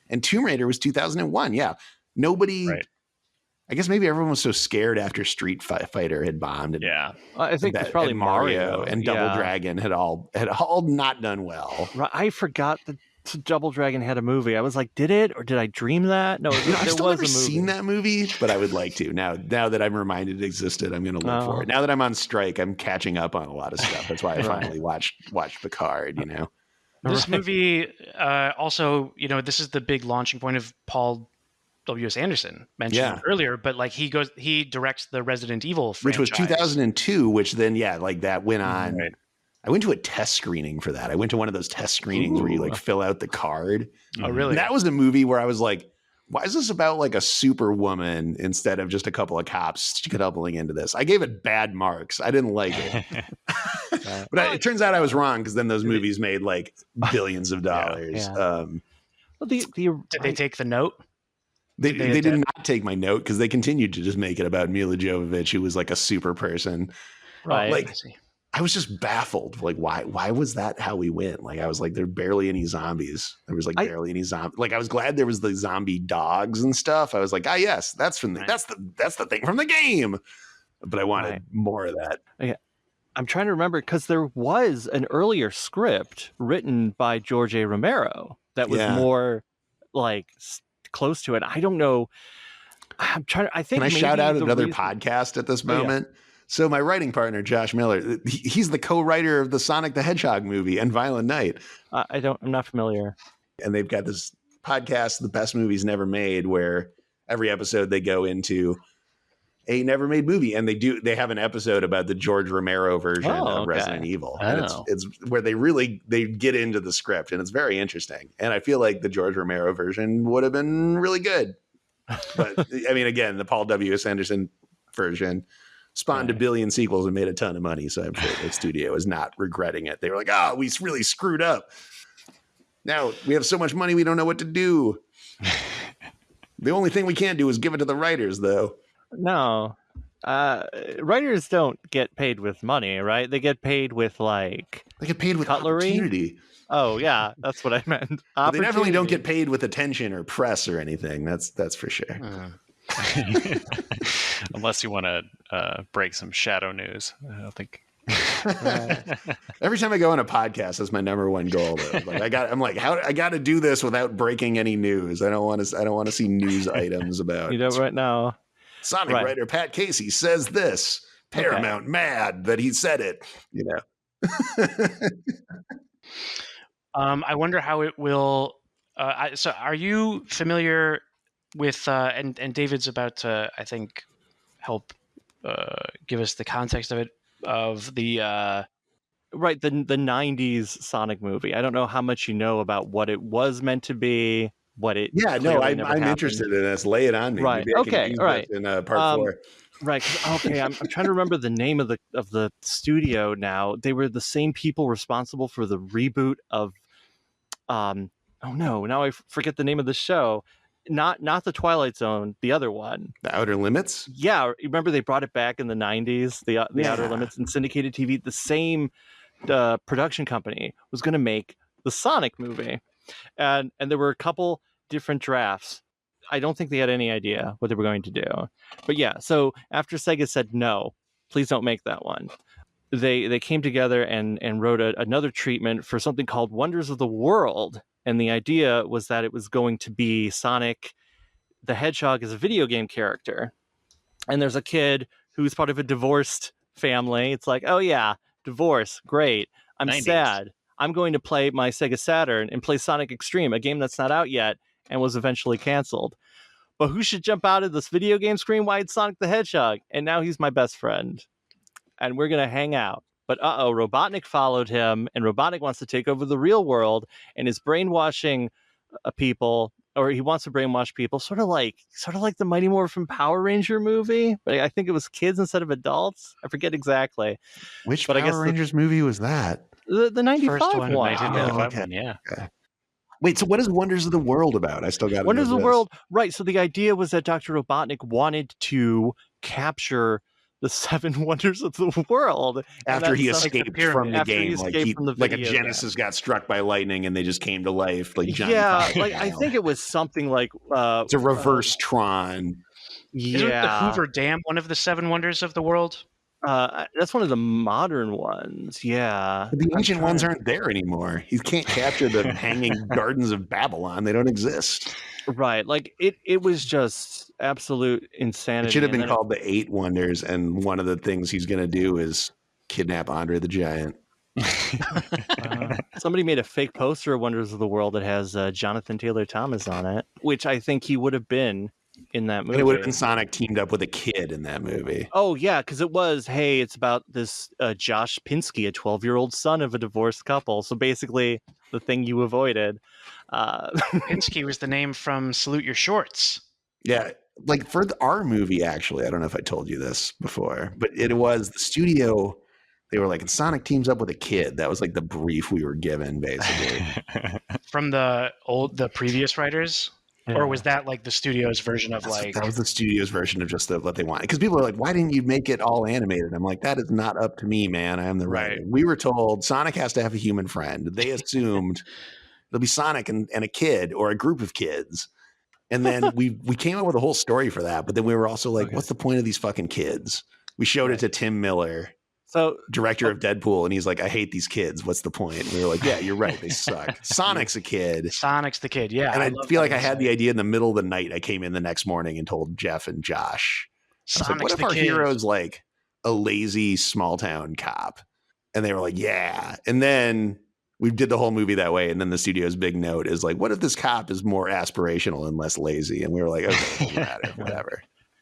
And Tomb Raider was 2001. Yeah. Nobody... Right. I guess maybe everyone was so scared after Street Fighter had bombed. And I think it's probably Mario and Double Dragon had all not done well. I forgot that Double Dragon had a movie. I was like, did it, or did I dream that? No, I've still never seen that movie, but I would like to. Now that I'm reminded it existed, I'm going to look for it. Now that I'm on strike, I'm catching up on a lot of stuff. That's why I finally watched Picard. This movie also, this is the big launching point of Paul W.S. Anderson mentioned earlier, but like he directs the Resident Evil franchise. Which was 2002, which then that went on I went to a test screening for that. I went to one of those test screenings where you like fill out the card. Oh, really? And that was a movie where I was like, why is this about like a superwoman instead of just a couple of cops coupling into this? I gave it bad marks. I didn't like it. But it turns out I was wrong because then those movies made like billions of dollars. Yeah. Well, Did they take the note? They did not take my note because they continued to just make it about Mila Jovovich, who was like a super person. Right. Like, I was just baffled. Like, why was that how we went? Like, I was like, there are barely any zombies. There was like barely any zombies. Like, I was glad there was the zombie dogs and stuff. I was like, yes, that's from that's the thing from the game. But I wanted more of that. Yeah. I'm trying to remember because there was an earlier script written by George A. Romero that was more like close to it. I don't know. I'm trying. I think. Can I shout out another podcast at this moment? Yeah. So my writing partner, Josh Miller, he's the co-writer of the Sonic the Hedgehog movie and Violent Night. I'm not familiar. And they've got this podcast, The Best Movies Never Made, where every episode they go into a never made movie, and they have an episode about the George Romero version of Resident Evil. And it's where they get into the script, and it's very interesting. And I feel like the George Romero version would have been really good. But I mean, again, the Paul W.S. Anderson version spawned a billion sequels and made a ton of money. So I'm sure the studio is not regretting it. They were like, we really screwed up. Now we have so much money, we don't know what to do. The only thing we can't do is give it to the writers, though. No, writers don't get paid with money, right? They get paid with they get paid with cutlery. Opportunity. Oh yeah, that's what I meant. They definitely don't get paid with attention or press or anything. That's for sure. Unless you want to break some shadow news, I don't think. Every time I go on a podcast, that's my number one goal. Though. Like I got to do this without breaking any news. I don't want to see news items about. Right now. Sonic writer Pat Casey says this. Paramount mad that he said it. I wonder how it will. So, are you familiar with? And David's about to, I think, help give us the context of it. Of the the 90s Sonic movie. I don't know how much you know about what it was meant to be. What it I'm interested in this. Lay it on me. Right. Okay. All right. In part 4. Right. Okay. I'm trying to remember the name of the studio now. They were the same people responsible for the reboot of. Oh no! Now I forget the name of the show. Not the Twilight Zone. The other one. The Outer Limits. Yeah. Remember they brought it back in the 90s. The Outer Limits and syndicated TV. The same production company was going to make the Sonic movie. And there were a couple different drafts. I don't think they had any idea what they were going to do. But yeah, so after Sega said, no, please don't make that one, they came together and wrote another treatment for something called Wonders of the World. And the idea was that it was going to be Sonic the Hedgehog as a video game character. And there's a kid who's part of a divorced family. It's like, oh yeah, divorce, great. I'm 90s. Sad. I'm going to play my Sega Saturn and play Sonic Extreme, a game that's not out yet and was eventually canceled. But who should jump out of this video game screen? Why, it's Sonic the Hedgehog. And now he's my best friend. And we're going to hang out. But Robotnik followed him, and Robotnik wants to take over the real world and is brainwashing people, or he wants to brainwash people, sort of like the Mighty Morphin Power Ranger movie. But I think it was kids instead of adults. I forget exactly. Which Power Rangers movie was that? The 95 First one. 1995 one, yeah. Okay. Wait, so what is Wonders of the World about? I still got Wonders of the World, right. So the idea was that Dr. Robotnik wanted to capture the 7 wonders of the world. After he escaped from the game. Like a game. Genesis got struck by lightning and they just came to life. Like Johnny I think it was something like... it's a reverse Tron. Isn't the Hoover Dam one of the 7 wonders of the world? That's one of the modern ones, yeah. But the ancient ones aren't there anymore. You can't capture the hanging gardens of Babylon. They don't exist. Right, like it was just absolute insanity. It should have been called the 8 Wonders, and one of the things he's going to do is kidnap Andre the Giant. Somebody made a fake poster of Wonders of the World that has Jonathan Taylor Thomas on it, which I think he would have been in that movie. And it would have been Sonic teamed up with a kid in that movie. Oh, yeah, because it was, hey, it's about this Josh Pinsky, a 12-year-old son of a divorced couple. So basically, the thing you avoided. Pinsky was the name from Salute Your Shorts. Yeah, like for our movie, actually, I don't know if I told you this before, but it was the studio. They were like, and Sonic teams up with a kid. That was like the brief we were given, basically. From the previous writers? Yeah. Or was that like the studio's version of that was the studio's version of just what they wanted? Because people are like, why didn't you make it all animated? I'm like, that is not up to me, man. I am the writer. We were told Sonic has to have a human friend. They assumed there'll be Sonic and a kid or a group of kids. And then we came up with a whole story for that. But then we were also like, what's the point of these fucking kids? We showed it to Tim Miller, director of Deadpool, and he's like, I hate these kids. What's the point? And we were like, yeah, you're right. They suck. Sonic's a kid. Sonic's the kid, yeah. And I feel like I had the idea in the middle of the night. I came in the next morning and told Jeff and Josh, I was like, what if our hero's like a lazy small town cop? And they were like, yeah. And then we did the whole movie that way. And then the studio's big note is like, what if this cop is more aspirational and less lazy? And we were like, okay, whatever.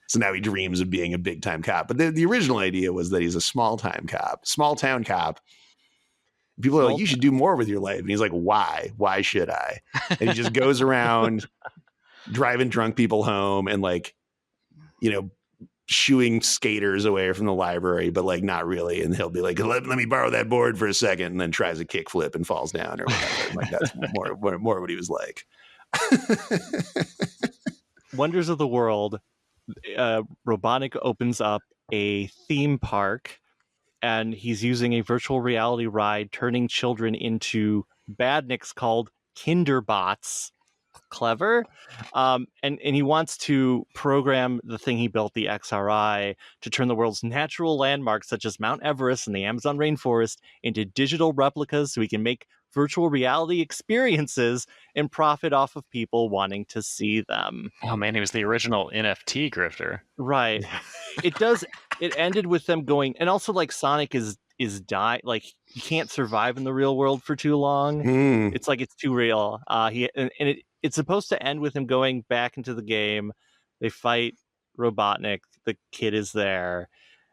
So now he dreams of being a big time cop. But the original idea was that he's a small town cop. People are like, you should do more with your life. And he's like, why? Why should I? And he just goes around driving drunk people home and like, shooing skaters away from the library, but like not really. And he'll be like, let me borrow that board for a second, and then tries a kickflip and falls down or whatever. Like that's more what he was like. Wonders of the World. Robotnik opens up a theme park, and he's using a virtual reality ride, turning children into badniks called Kinderbots. Clever. And he wants to program the thing he built, the XRI, to turn the world's natural landmarks such as Mount Everest and the Amazon rainforest into digital replicas so he can make virtual reality experiences and profit off of people wanting to see them. Oh man, he was the original NFT grifter. Right. It ended with them going, and also like Sonic is like he can't survive in the real world for too long. It's like it's too real. It's supposed to end with him going back into the game. They fight Robotnik. The kid is there.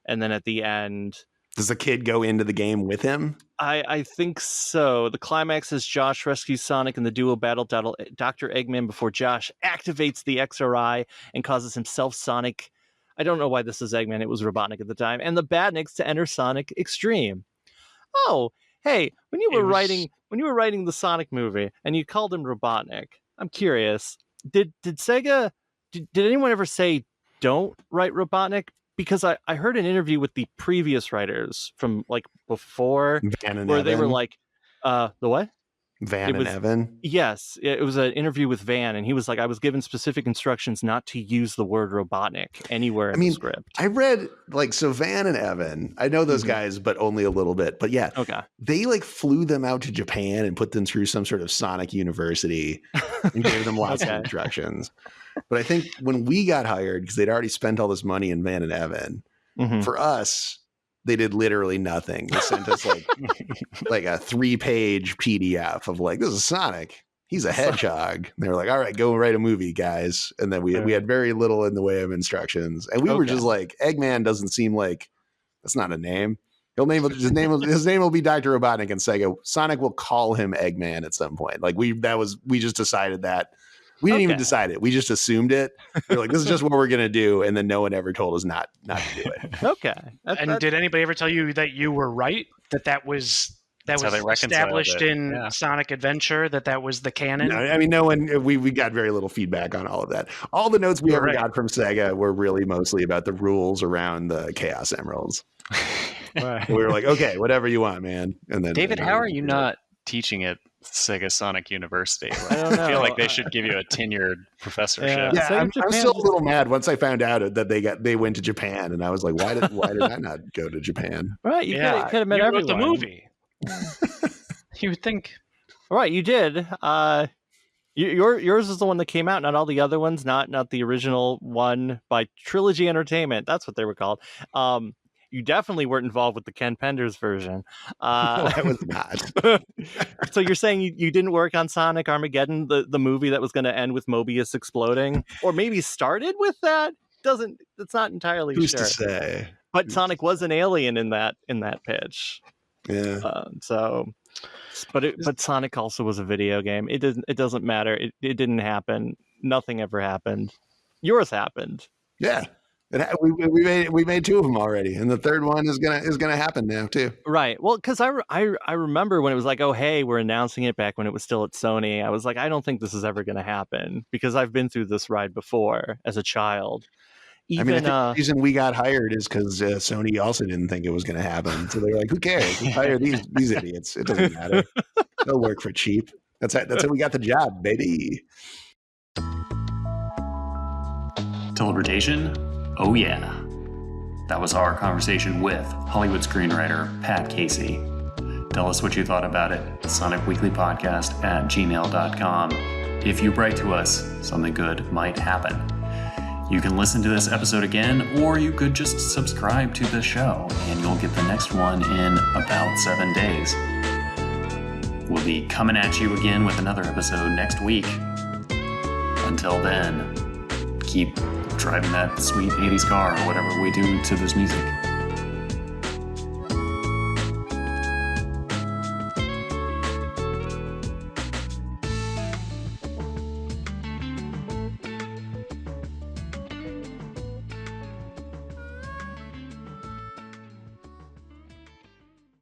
And then at the end... Does the kid go into the game with him? I think so. The climax is Josh rescues Sonic and the duo battle Dr. Eggman before Josh activates the XRI and causes himself, Sonic... I don't know why this is Eggman. It was Robotnik at the time. And the Badniks to enter Sonic Extreme. Oh, hey, when you were writing the Sonic movie and you called him Robotnik, I'm curious, did Sega, did anyone ever say don't write Robotnik? Because I heard an interview with the previous writers from like before where they were like, the what? Van and Evan? Yes, it was an interview with Van, and he was like, I was given specific instructions not to use the word Robotnik anywhere in the script. I read, so Van and Evan, I know those guys, but only a little bit. But yeah, they like flew them out to Japan and put them through some sort of Sonic University and gave them lots of instructions. But I think when we got hired, because they'd already spent all this money in Van and Evan, for us, they did literally nothing. They sent us like a 3-page PDF of like, this is Sonic. He's a hedgehog. And they were like, all right, go write a movie, guys. And then we had very little in the way of instructions. And we were just like, Eggman doesn't seem like, that's not a name. His name will be Dr. Robotnik, and Sonic will call him Eggman at some point. Like we just decided that. We didn't even decide it. We just assumed it. We were like, this is just what we're going to do. And then no one ever told us not to do it. Okay. Did anybody ever tell you that you were right? That was established in Sonic Adventure, that was the canon? No, I mean, no one, we got very little feedback on all of that. All the notes we ever got from Sega were really mostly about the rules around the Chaos Emeralds. We were like, okay, whatever you want, man. And then David, how are you not teaching at Sega Sonic University? I don't know. I feel like they should give you a tenured professorship. Yeah, I'm still a little mad once I found out that they went to Japan, and I was like, why did I not go to Japan? Right, you could have met everyone. The movie. You would think. All right, you did. Yours is the one that came out, not all the other ones, not the original one by Trilogy Entertainment. That's what they were called. You definitely weren't involved with the Ken Penders version. No, I was not. So you're saying you didn't work on Sonic Armageddon, the movie that was going to end with Mobius exploding, or maybe started with that? It's not entirely Who's sure. to say? But Sonic was an alien in that pitch. Yeah. But Sonic also was a video game. It doesn't matter. It didn't happen. Nothing ever happened. Yours happened. Yeah. We made 2 of them already, and the third one is gonna happen now too. Right. Well, because I remember when it was like, oh hey, we're announcing it, back when it was still at Sony. I was like, I don't think this is ever going to happen, because I've been through this ride before as a child. I think the reason we got hired is because Sony also didn't think it was going to happen. So they were like, who cares? We hire these idiots. It doesn't matter. They'll work for cheap. That's how we got the job, baby. Teleportation? Oh yeah. That was our conversation with Hollywood screenwriter Pat Casey. Tell us what you thought about it. sonicweeklypodcast@gmail.com. If you write to us, something good might happen. You can listen to this episode again, or you could just subscribe to the show, and you'll get the next one in about 7 days. We'll be coming at you again with another episode next week. Until then, keep driving that sweet 80s car or whatever we do to this music.